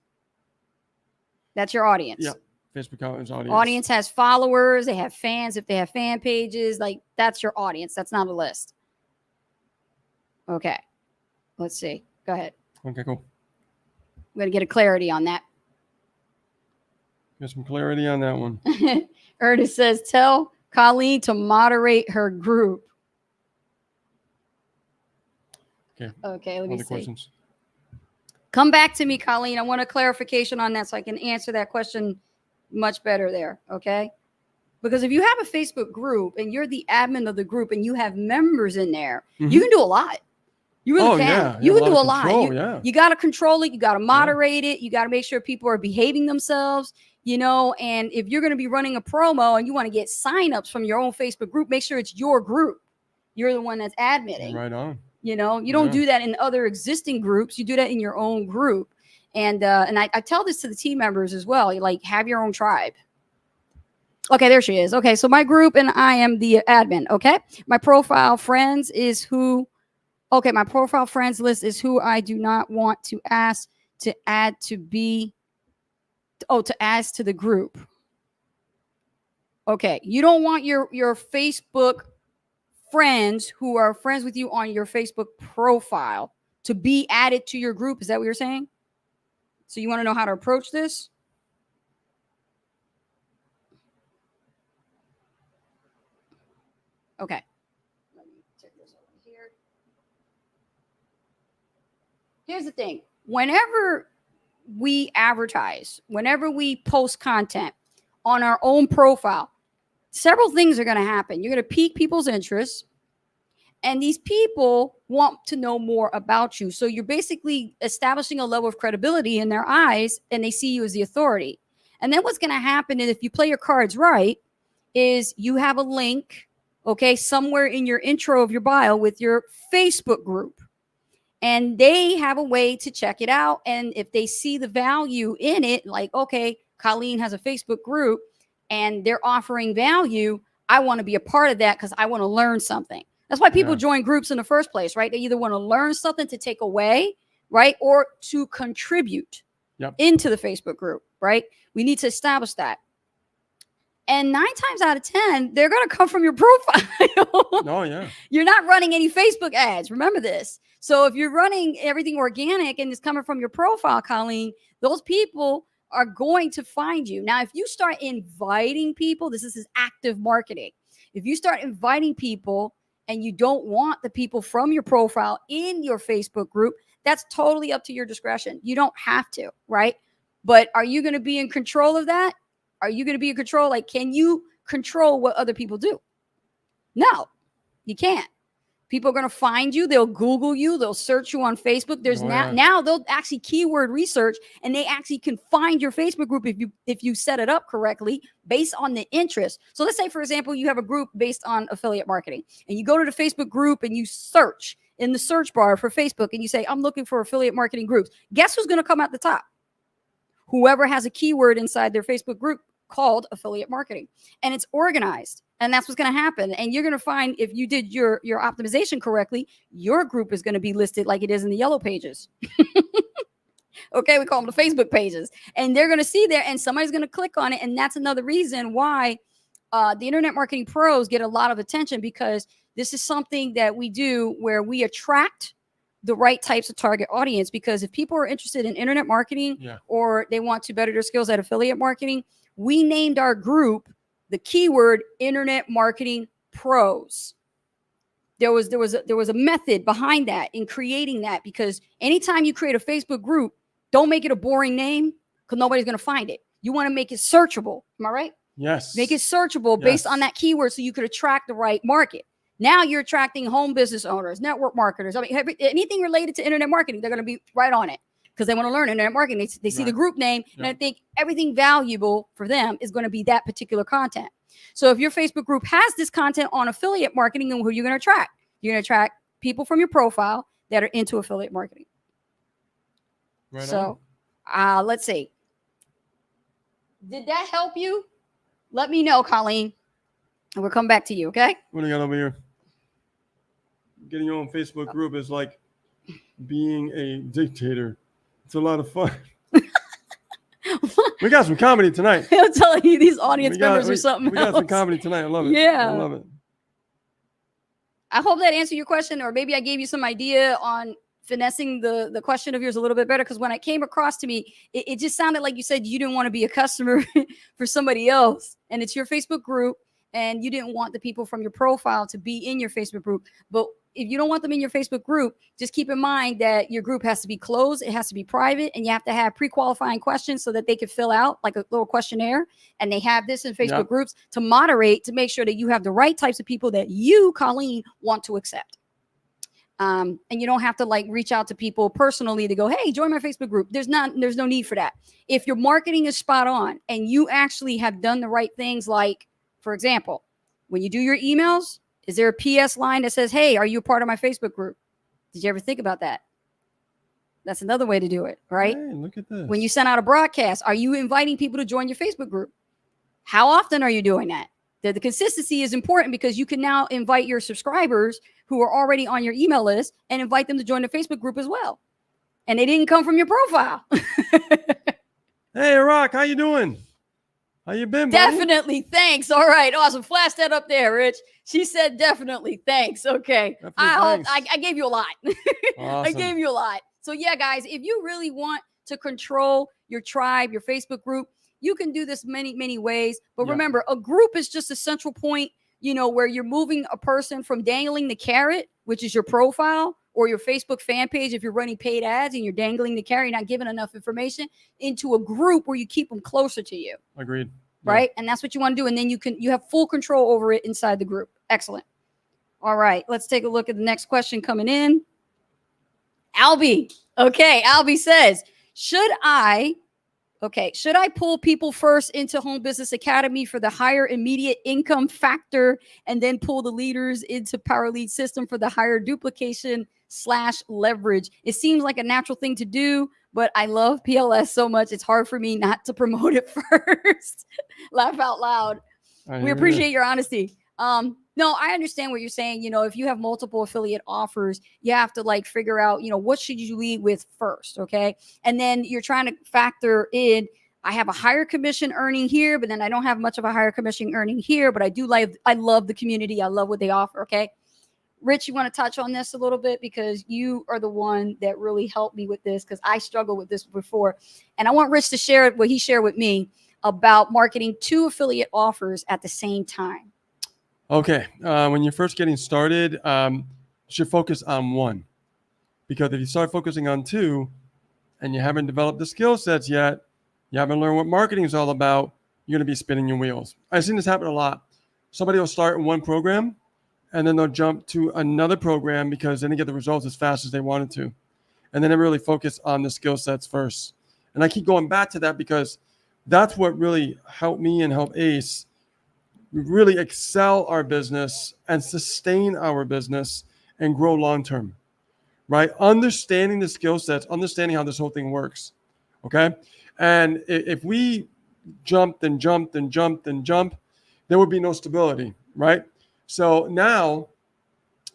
That's your audience. Yeah, Facebook account is audience. Audience has followers. They have fans. If they have fan pages, like that's your audience. That's not a list. Okay. Let's see. Go ahead. Okay, cool. I'm going to get a clarity on that. Get some clarity on that one. Ernest says, tell Colleen to moderate her group. Okay, let me Other see. questions? Come back to me, Colleen. I want a clarification on that so I can answer that question much better there. Okay. Because if you have a Facebook group and you're the admin of the group and you have members in there, you can do a lot. You really can. Yeah. You can do a control, lot. You got to control it. You got to moderate it. You got to make sure people are behaving themselves, you know, and if you're going to be running a promo and you want to get signups from your own Facebook group, make sure it's your group. You're the one that's admitting. Right on. You know, you don't do that in other existing groups. You do that in your own group. And I tell this to the team members as well. You like have your own tribe. Okay, there she is. Okay, so my group and I am the admin. Okay, my profile friends is who. Okay, my profile friends list is who I do not want to ask to add to be. Oh, to add to the group. Okay, you don't want your Facebook friends who are friends with you on your Facebook profile to be added to your group. Is that what you're saying? So you want to know how to approach this? Okay. Let me take this over here. Here's the thing. Whenever we advertise, whenever we post content on our own profile, several things are going to happen. You're going to pique people's interest, and these people want to know more about you. So you're basically establishing a level of credibility in their eyes, and they see you as the authority. And then what's going to happen is if you play your cards right, is you have a link, okay, somewhere in your intro of your bio with your Facebook group. And they have a way to check it out. And if they see the value in it, like, okay, Colleen has a Facebook group and they're offering value, I want to be a part of that because I want to learn something. That's why people join groups in the first place, right? They either want to learn something to take away, right? Or to contribute into the Facebook group, right? We need to establish that. And 9 times out of 10, they're going to come from your profile. Oh, yeah. You're not running any Facebook ads. Remember this. So if you're running everything organic and it's coming from your profile, Colleen, those people are going to find you. Now, if you start inviting people, this is active marketing. If you start inviting people and you don't want the people from your profile in your Facebook group, that's totally up to your discretion. You don't have to, right? But are you going to be in control of that? Are you going to be in control? Like, can you control what other people do? No, you can't. People are going to find you. They'll Google you. They'll search you on Facebook. There's now they'll actually keyword research, and they actually can find your Facebook group if you set it up correctly based on the interest. So let's say, for example, you have a group based on affiliate marketing, and you go to the Facebook group and you search in the search bar for Facebook, and you say, I'm looking for affiliate marketing groups. Guess who's going to come at the top? Whoever has a keyword inside their Facebook group called affiliate marketing, and it's organized, and that's what's going to happen. And you're going to find if you did your optimization correctly, your group is going to be listed like it is in the yellow pages. Okay, we call them the Facebook pages, and they're going to see there, and somebody's going to click on it. And that's another reason why the Internet Marketing Pros get a lot of attention, because this is something that we do where we attract the right types of target audience. Because if people are interested in internet marketing or they want to better their skills at affiliate marketing, we named our group the keyword Internet Marketing Pros. There was a method behind that in creating that, because anytime you create a Facebook group, don't make it a boring name because nobody's going to find it. You want to make it searchable. Am I right? Yes. Make it searchable based on that keyword so you could attract the right market. Now you're attracting home business owners, network marketers. I mean, anything related to internet marketing, they're going to be right on it because they want to learn internet marketing. They see the group name, and I think everything valuable for them is going to be that particular content. So if your Facebook group has this content on affiliate marketing, then who are you going to attract? You're going to attract people from your profile that are into affiliate marketing. Right. So let's see. Did that help you let me know, Colleen, and we'll come back to you. Okay. What do you got over here? Getting your own Facebook group is like being a dictator. It's a lot of fun. We got some comedy tonight. I'm telling you, these audience members are something We got else. some comedy tonight. I love it. Yeah. I love it. I hope that answered your question, or maybe I gave you some idea on finessing the question of yours a little bit better. Because when it came across to me, it just sounded like you said you didn't want to be a customer for somebody else, and it's your Facebook group, and you didn't want the people from your profile to be in your Facebook group. But if you don't want them in your Facebook group, just keep in mind that your group has to be closed, it has to be private, and you have to have pre-qualifying questions so that they can fill out like a little questionnaire. And they have this in Facebook groups to moderate, to make sure that you have the right types of people that you, Colleen, want to accept. And you don't have to like reach out to people personally to go, hey, join my Facebook group. There's no need for that. If your marketing is spot on and you actually have done the right things, like, for example, when you do your emails, is there a PS line that says, hey, are you a part of my Facebook group? Did you ever think about that? That's another way to do it, right? Hey, look at this. When you send out a broadcast, are you inviting people to join your Facebook group? How often are you doing that? The consistency is important, because you can now invite your subscribers who are already on your email list and invite them to join the Facebook group as well. And they didn't come from your profile. Hey, Rock, how you doing? How you been, buddy? Definitely. Thanks. All right. Awesome. Flash that up there, Rich. She said definitely. Thanks. Okay. I gave you a lot. Awesome. I gave you a lot. So yeah, guys, if you really want to control your tribe, your Facebook group, you can do this many ways. But remember, a group is just a central point, where you're moving a person from dangling the carrot, which is your profile, or your Facebook fan page if you're running paid ads and you're dangling the carrot, not giving enough information, into a group where you keep them closer to you. Agreed. Right? And that's what you want to do. And then you have full control over it inside the group. Excellent. All right. Let's take a look at the next question coming in. Albie. Okay. Albie says, should I pull people first into Home Business Academy for the higher immediate income factor, and then pull the leaders into Power Lead System for the higher duplication / leverage? It seems like a natural thing to do, but I love PLS so much, it's hard for me not to promote it first. Laugh out loud. We appreciate your honesty. No, I understand what you're saying. If you have multiple affiliate offers, you have to like figure out, what should you lead with first. Okay. And then you're trying to factor in, I have a higher commission earning here, but then I don't have much of a higher commission earning here, but I love the community. I love what they offer. Okay. Rich, you want to touch on this a little bit, because you are the one that really helped me with this, because I struggled with this before. And I want Rich to share what he shared with me about marketing 2 affiliate offers at the same time. Okay. When you're first getting started, you should focus on 1. Because if you start focusing on 2 and you haven't developed the skill sets yet, you haven't learned what marketing is all about, you're going to be spinning your wheels. I've seen this happen a lot. Somebody will start in one program, and then they'll jump to another program because they didn't get the results as fast as they wanted to. And then they really focus on the skill sets first. And I keep going back to that, because that's what really helped me and helped Ace really excel our business and sustain our business and grow long-term, right? Understanding the skill sets, understanding how this whole thing works, okay? And if we jumped and jumped and jumped and jumped, there would be no stability, right? So now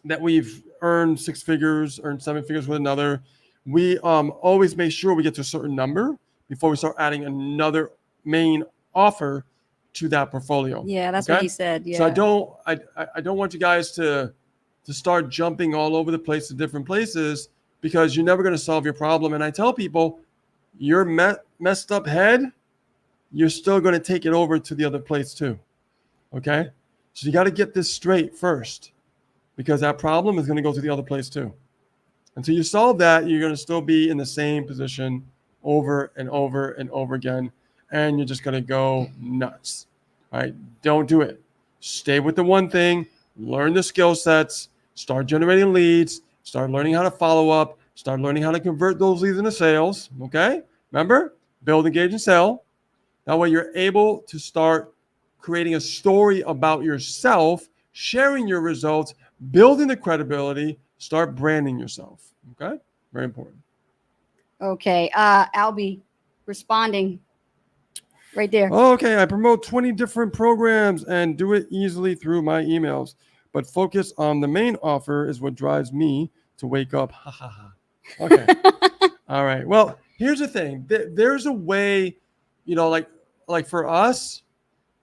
that we've earned 6 figures, earned 7 figures with another, we always make sure we get to a certain number before we start adding another main offer to that portfolio. Yeah, that's what he said. Yeah. So I don't want you guys to start jumping all over the place to different places, because you're never going to solve your problem. And I tell people, your messed up head, you're still going to take it over to the other place too. Okay? So you got to get this straight first, because that problem is going to go to the other place too. Until you solve that, you're going to still be in the same position over and over and over again. And you're just going to go nuts. All right? Don't do it. Stay with the one thing. Learn the skill sets. Start generating leads. Start learning how to follow up. Start learning how to convert those leads into sales. Okay? Remember? Build, engage, and sell. That way you're able to start creating a story about yourself, sharing your results, building the credibility, start branding yourself. Okay? Very important. Okay. Albie, responding. right there. Okay, I promote 20 different programs and do it easily through my emails, but focus on the main offer is what drives me to wake up. Ha ha ha. Okay. All right. Well, here's the thing. There's a way, like for us,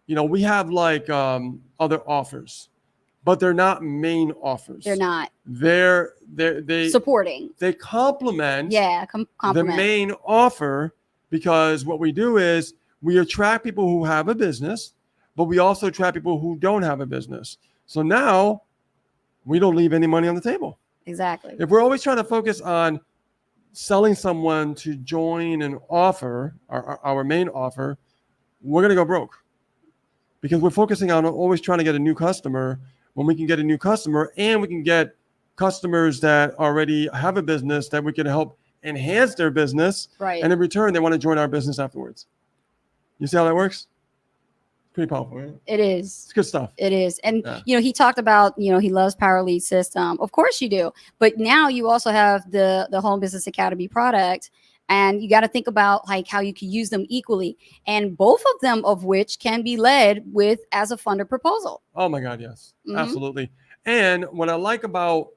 we have like other offers, but they're not main offers. They're not. They supporting. They complement the complement. main offer, because what we do is we attract people who have a business, but we also attract people who don't have a business. So now we don't leave any money on the table. Exactly. If we're always trying to focus on selling someone to join an offer, our main offer, we're going to go broke, because we're focusing on always trying to get a new customer when we can get a new customer, and we can get customers that already have a business that we can help enhance their business. Right. And in return, they want to join our business afterwards. You see how that works? Pretty powerful, right? It is. It's good stuff. It is. And, he talked about, he loves Power Lead System. Of course you do. But now you also have the Home Business Academy product. And you got to think about like how you can use them equally, and both of them of which can be led with as a funded proposal. Oh my God, yes, absolutely. And what I like about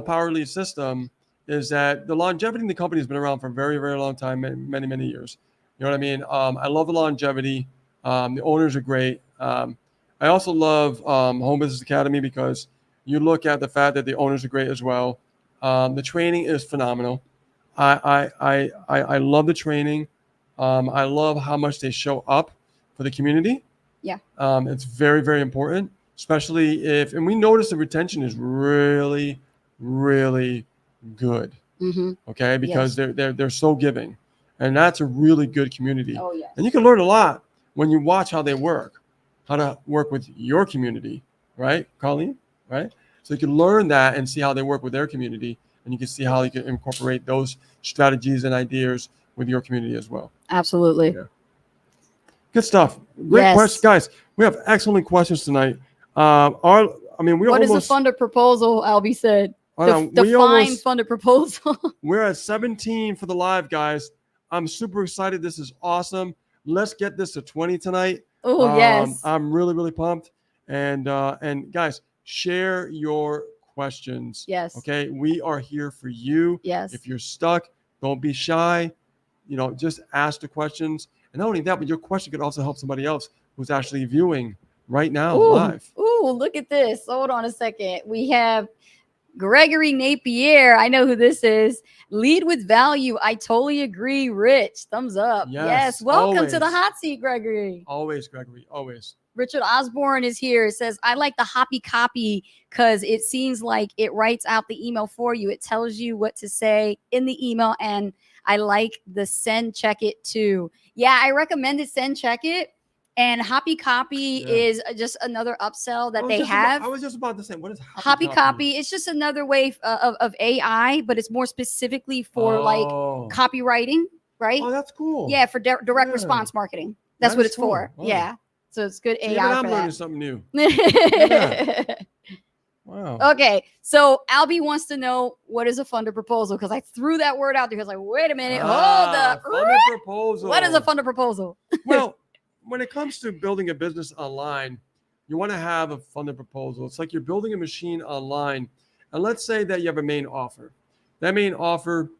Power Lead System is that the longevity in the company has been around for a very, very long time, many years. You know what I mean? I love the longevity. The owners are great. I also love Home Business Academy because you look at the fact that the owners are great as well. The training is phenomenal. I love the training. I love how much they show up for the community. Yeah. It's very, very important, especially and we notice the retention is really, really good. Okay. Because they're so giving, and that's a really good community. Oh, yes. And you can learn a lot when you watch how they work, how to work with your community, right, Colleen? Right. So you can learn that and see how they work with their community. And you can see how you can incorporate those strategies and ideas with your community as well. Absolutely. Yeah. Good stuff. Great questions, guys. We have excellent questions tonight. What is a funded proposal? Albie said. Define funded proposal. We're at 17 for the live, guys. I'm super excited. This is awesome. Let's get this to 20 tonight. Oh, yes. I'm really, really pumped. And guys, share your questions. Yes. Okay. We are here for you. Yes. If you're stuck, don't be shy. Just ask the questions. And not only that, but your question could also help somebody else who's actually viewing right now live. Ooh, look at this. Hold on a second. We have Gregory Napier. I know who this is. Lead with value. I totally agree. Rich. Thumbs up. Yes. Welcome to the hot seat, Gregory. Always, Gregory. Always. Richard Osborne is here. It says, I like the Hoppy Copy because it seems like it writes out the email for you. It tells you what to say in the email. And I like the Send Check It too. Yeah, I recommended Send Check It. And Hoppy Copy is just another upsell that they have. I was just about to say, what is Hoppy Copy? It's just another way of AI, but it's more specifically for like copywriting, right? Oh, that's cool. Yeah, for direct response marketing. That's what it's for. Wow. Yeah. So it's good AI. Even I'm for learning that. something new. Wow. Okay, so Albie wants to know what is a funded proposal, because I threw that word out there. He was like, wait a minute, hold up. Funded proposal. What is a funded proposal? Well, when it comes to building a business online, you want to have a funded proposal. It's like you're building a machine online. And let's say that you have a main offer. That main offer,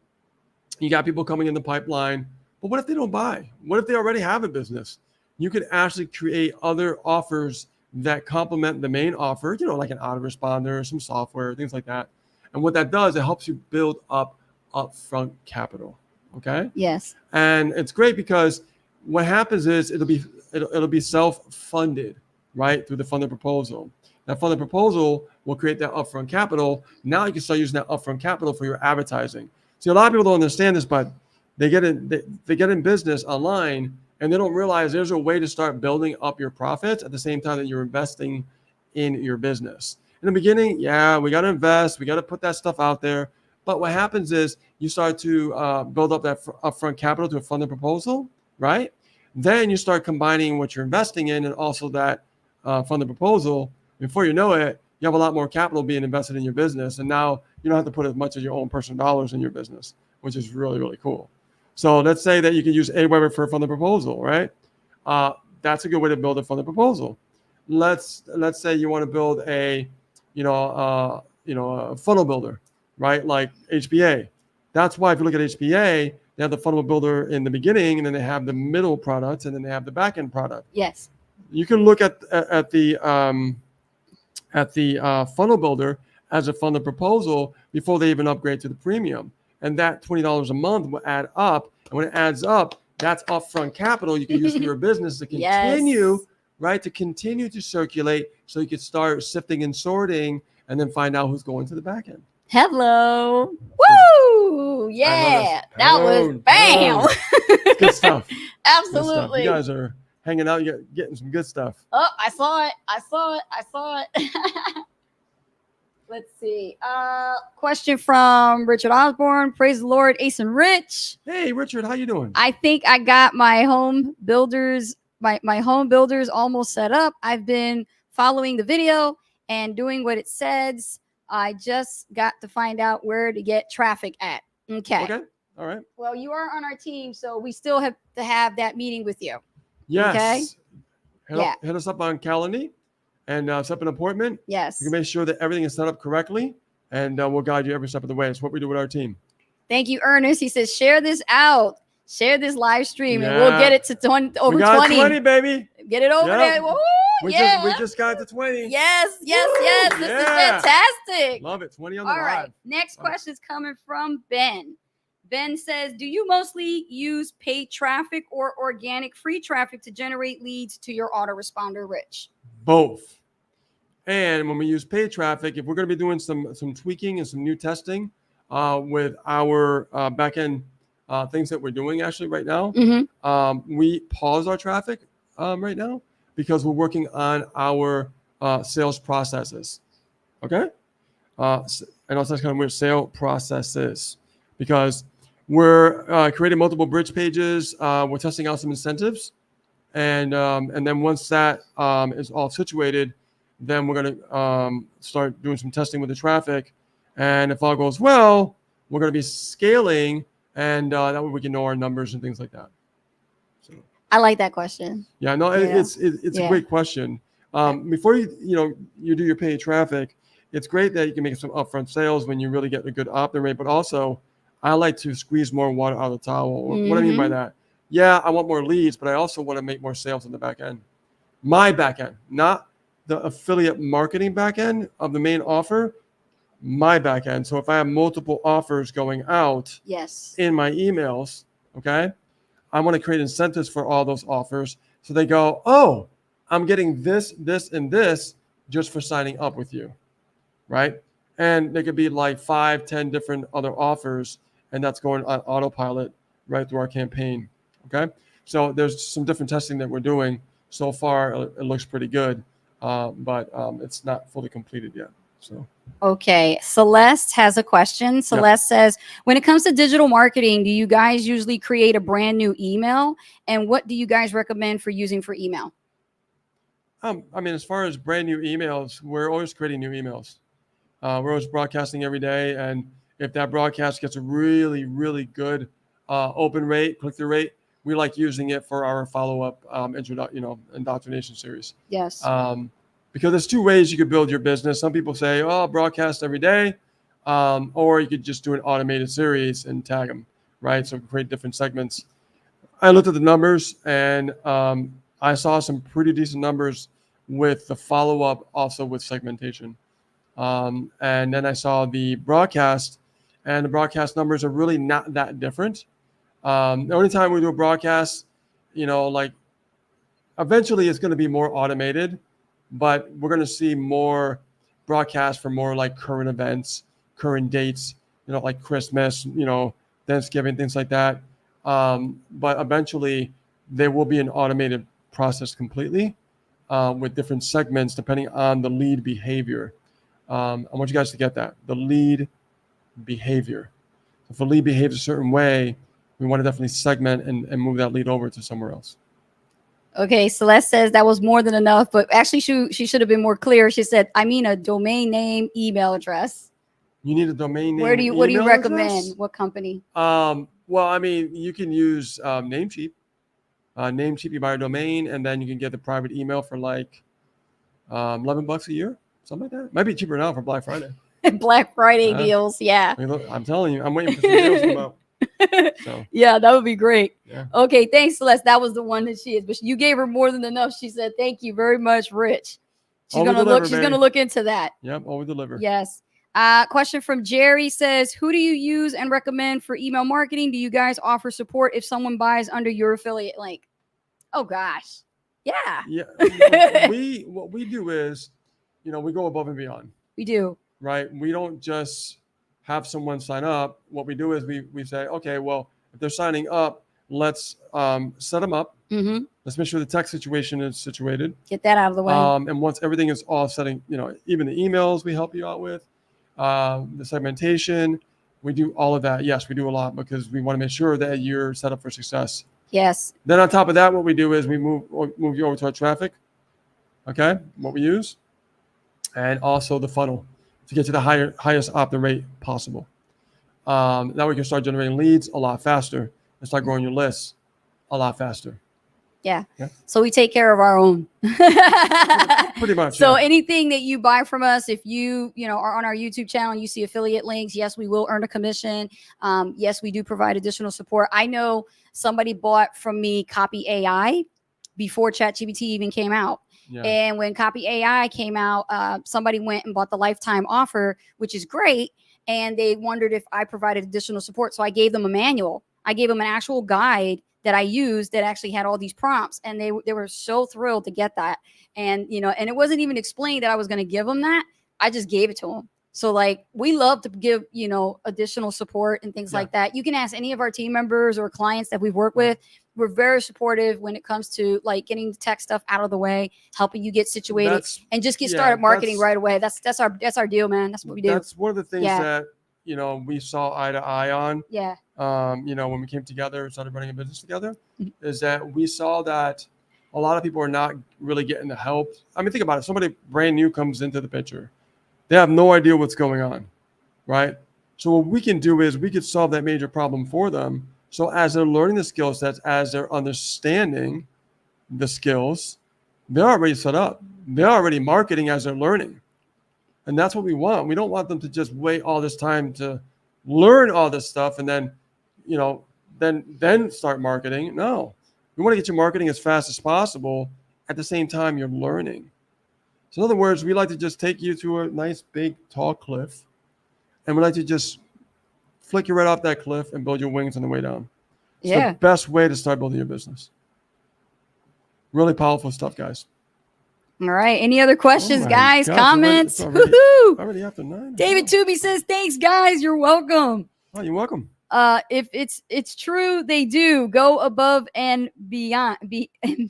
you got people coming in the pipeline. But what if they don't buy? What if they already have a business? You could actually create other offers that complement the main offer, like an autoresponder, some software, things like that. And what that does, it helps you build up upfront capital. Okay? Yes. And it's great because what happens is it'll be self-funded, right, through the funded proposal. That funded proposal will create that upfront capital. Now you can start using that upfront capital for your advertising. See, a lot of people don't understand this, but they get in business online and they don't realize there's a way to start building up your profits at the same time that you're investing in your business. In the beginning, we got to invest, we got to put that stuff out there. But what happens is you start to build up that upfront capital to a funded proposal, right? Then you start combining what you're investing in and also that funded proposal. Before you know it, you have a lot more capital being invested in your business. And now you don't have to put as much of your own personal dollars in your business, which is really, really cool. So let's say that you can use Aweber for a funded proposal, right? That's a good way to build a funnel proposal. Let's say you want to build a a funnel builder, right? Like HBA. That's why if you look at HBA, they have the funnel builder in the beginning, and then they have the middle product, and then they have the back end product. Yes. You can look at the funnel builder as a funnel proposal before they even upgrade to the premium, and that $20 a month will add up. And when it adds up, that's upfront capital you can use for your business to continue, Yes. right? To continue to circulate, so you can start sifting and sorting, and then find out who's going to the back end. Hello. Woo! Yeah. That was bam. Good stuff. Absolutely. You guys are hanging out. You're getting some good stuff. Oh, I saw it. Let's see. Question from Richard Osborne. Praise the Lord, Ace and Rich. Hey, Richard, how you doing? I think I got my home builders, my home builders almost set up. I've been following the video and doing what it says. I just got to find out where to get traffic at. Okay. All right. Well, you are on our team, so we still have to have that meeting with you. Yes. Okay. Hit us up on Calendly and set up an appointment. Yes. You can make sure that everything is set up correctly, and we'll guide you every step of the way. It's what we do with our team. Thank you, Ernest. He says, share this out. Share this live stream, and we'll get it to over we got 20. 20, baby. Get it over there. Woo, we just got to 20. Yes. This is fantastic. Love it. 20 on the All right. live. Next question is coming from Ben. Ben says, do you mostly use paid traffic or organic free traffic to generate leads to your autoresponder, Rich? Both. And when we use paid traffic, if we're going to be doing some tweaking and some new testing with our backend things that we're doing actually right now, we pause our traffic right now because we're working on our sales processes. Okay? And also that's kind of weird, sale processes, because we're creating multiple bridge pages. We're testing out some incentives. And then once that is all situated, then we're going to start doing some testing with the traffic. And if all goes well, we're going to be scaling, and that way we can know our numbers and things like that. So I like that question. Yeah, no, it's a great question. Before you do your paid traffic, it's great that you can make some upfront sales when you really get a good opt-in rate. But also, I like to squeeze more water out of the towel. What I mean by that? Yeah, I want more leads, but I also want to make more sales on the back end. My back end, not the affiliate marketing back end of the main offer, my back end. So if I have multiple offers going out in my emails, okay, I want to create incentives for all those offers. So they go, oh, I'm getting this, and this just for signing up with you, right? And there could be like 5, 10 different other offers, and that's going on autopilot right through our campaign. Okay, so there's some different testing that we're doing. So far, it looks pretty good, but it's not fully completed yet. So. Okay, Celeste has a question. Celeste says, when it comes to digital marketing, do you guys usually create a brand new email? And what do you guys recommend for using for email? I mean, as far as brand new emails, we're always creating new emails. We're always broadcasting every day. And if that broadcast gets a really, really good open rate, click-through rate, we like using it for our follow-up indoctrination series. Yes. Because there's two ways you could build your business. Some people say, oh, I'll broadcast every day, or you could just do an automated series and tag them, right? So create different segments. I looked at the numbers, and I saw some pretty decent numbers with the follow-up, also with segmentation. And then I saw the broadcast, and the broadcast numbers are really not that different. The only time we do a broadcast, eventually it's going to be more automated, but we're going to see more broadcasts for more like current events, current dates, like Christmas, Thanksgiving, things like that. But eventually there will be an automated process completely with different segments depending on the lead behavior. I want you guys to get that, the lead behavior. If a lead behaves a certain way, we want to definitely segment and move that lead over to somewhere else. Okay, Celeste says that was more than enough, but actually she should have been more clear. She said, I mean a domain name email address. You need a domain name. What do you recommend? Address? What company? Well, I mean, you can use Namecheap. Namecheap, you buy a domain, and then you can get the private email for like $11 a year, something like that. Might be cheaper now for Black Friday. Black Friday deals. Yeah. I mean, look, I'm telling you, I'm waiting for some deals to come out. So yeah, that would be great. yeah. Okay, thanks, Celeste. That was the one that she is, but you gave her more than enough. She said, "Thank you very much, Rich." She's Over gonna deliver, look. She's baby. gonna look into that. Yep, over deliver. Yes. Question from Jerry says, "Who do you use and recommend for email marketing? Do you guys offer support if someone buys under your affiliate link?" Oh gosh, yeah. Yeah. What we do is, we go above and beyond. We do. Right. We don't just have someone sign up. What we do is we say, okay, well, if they're signing up, let's set them up. Mm-hmm. Let's make sure the tech situation is situated. Get that out of the way. And once everything is all setting, even the emails we help you out with, the segmentation, we do all of that. Yes, we do a lot because we want to make sure that you're set up for success. Yes. Then on top of that, what we do is we move you over to our traffic. Okay, what we use, and also the funnel to get to the highest opt-in rate possible. Now we can start generating leads a lot faster and start growing your lists a lot faster. Yeah. So we take care of our own. Pretty much. So yeah. anything that you buy from us, if you are on our YouTube channel and you see affiliate links, yes, we will earn a commission. Yes, we do provide additional support. I know somebody bought from me Copy AI before ChatGPT even came out. Yeah. And when Copy AI came out, somebody went and bought the lifetime offer, which is great. And they wondered if I provided additional support. So I gave them a manual. I gave them an actual guide that I used that actually had all these prompts, and they were so thrilled to get that. And and it wasn't even explained that I was going to give them that. I just gave it to them. So like we love to give additional support and things like that. You can ask any of our team members or clients that we've worked with. We're very supportive when it comes to like getting the tech stuff out of the way, helping you get situated, and just get started marketing right away. That's our deal, man. That's what we do. That's one of the things that we saw eye to eye on. Yeah. When we came together and started running a business together, is that we saw that a lot of people are not really getting the help. I mean, think about it. Somebody brand new comes into the picture. They have no idea what's going on, right? So what we can do is we could solve that major problem for them. So as they're learning the skill sets, as they're understanding the skills, they're already set up. They're already marketing as they're learning. And that's what we want. We don't want them to just wait all this time to learn all this stuff and then, then start marketing. No, we want to get you marketing as fast as possible. At the same time, you're learning. So in other words, we like to just take you to a nice, big, tall cliff, and we like to just flick you right off that cliff and build your wings on the way down. It's the best way to start building your business. Really powerful stuff, guys. All right. Any other questions, guys? Gosh, comments? Already after 9. David Tooby says, "Thanks, guys. You're welcome." Oh, you're welcome. If it's true, they do go above and beyond. Beyond.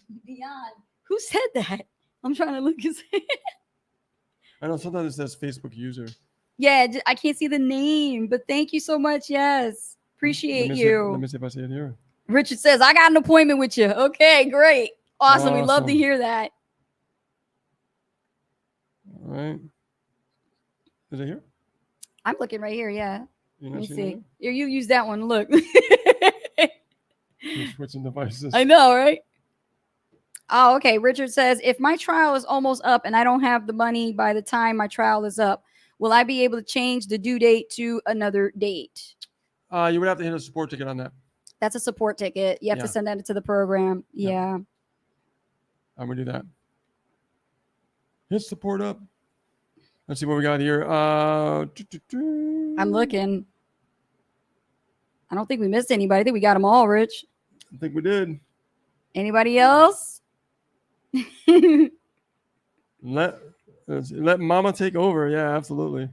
Who said that? I'm trying to look. I know sometimes it says Facebook user. Yeah, I can't see the name, but thank you so much. Yes, appreciate you. Let me see if I see it here. Richard says, "I got an appointment with you." Okay, great, awesome. We love to hear that. All right. Is it here? I'm looking right here. Yeah. Let me see. Here? You use that one. Look. You're switching devices. I know, right? Oh, okay. Richard says, "If my trial is almost up and I don't have the money by the time my trial is up, will I be able to change the due date to another date?" You would have to hit a support ticket on that. That's a support ticket. You have to send that to the program. Yeah. I'm going to do that. Hit support up. Let's see what we got here. I'm looking. I don't think we missed anybody. I think we got them all, Rich. I think we did. Anybody else? Let Mama take over. Yeah, absolutely.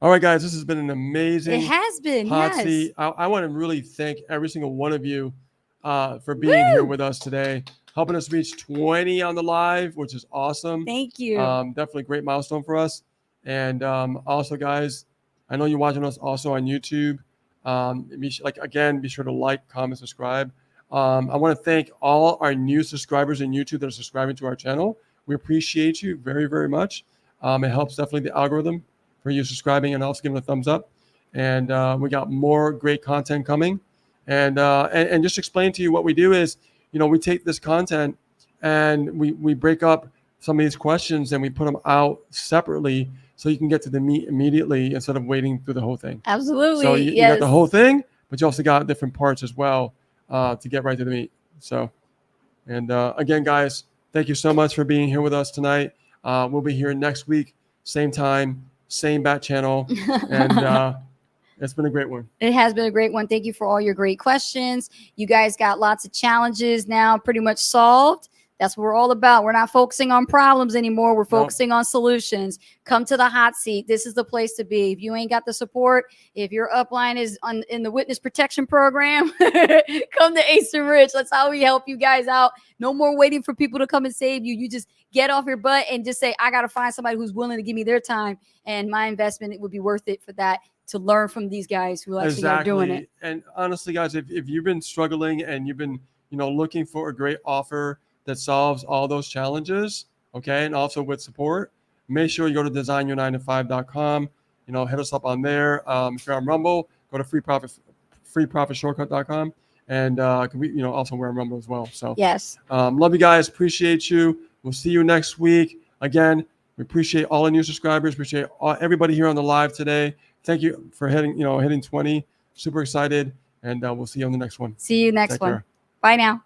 All right, guys, this has been an amazing. It has been. Hot seat. I want to really thank every single one of you for being here with us today, helping us reach 20 on the live, which is awesome. Thank you. Definitely a great milestone for us. And also, guys, I know you're watching us also on YouTube. Be sure to like, comment, subscribe. I want to thank all our new subscribers in YouTube that are subscribing to our channel. We appreciate you very, very much. It helps definitely the algorithm for you subscribing and also giving a thumbs up. And we got more great content coming. and just explain to you what we do is, we take this content and we break up some of these questions and we put them out separately so you can get to the meat immediately instead of waiting through the whole thing. Absolutely. So you Yes. got the whole thing, but you also got different parts as well to get right to the meat. So, and again, guys, thank you so much for being here with us tonight. We'll be here next week, same time, same bat channel, and it's been a great one. It has been a great one. Thank you for all your great questions. You guys got lots of challenges now pretty much solved. That's what we're all about. We're not focusing on problems anymore. We're focusing on solutions. Come to the hot seat. This is the place to be. If you ain't got the support, if your upline is in the witness protection program, come to Ace and Rich. That's how we help you guys out. No more waiting for people to come and save you. You just get off your butt and just say, I got to find somebody who's willing to give me their time, and my investment, it would be worth it for that, to learn from these guys who actually are doing it. And honestly, guys, if you've been struggling and you've been, looking for a great offer that solves all those challenges, okay, and also with support, make sure you go to designyour9to5.com. Hit us up on there. If you're on Rumble, go to freeprofitshortcut.com, and also we're on Rumble as well. So yes, love you guys. Appreciate you. We'll see you next week. Again, we appreciate all the new subscribers. Appreciate everybody here on the live today. Thank you for hitting 20. Super excited, and we'll see you on the next one. See you next Take one. care. Bye now.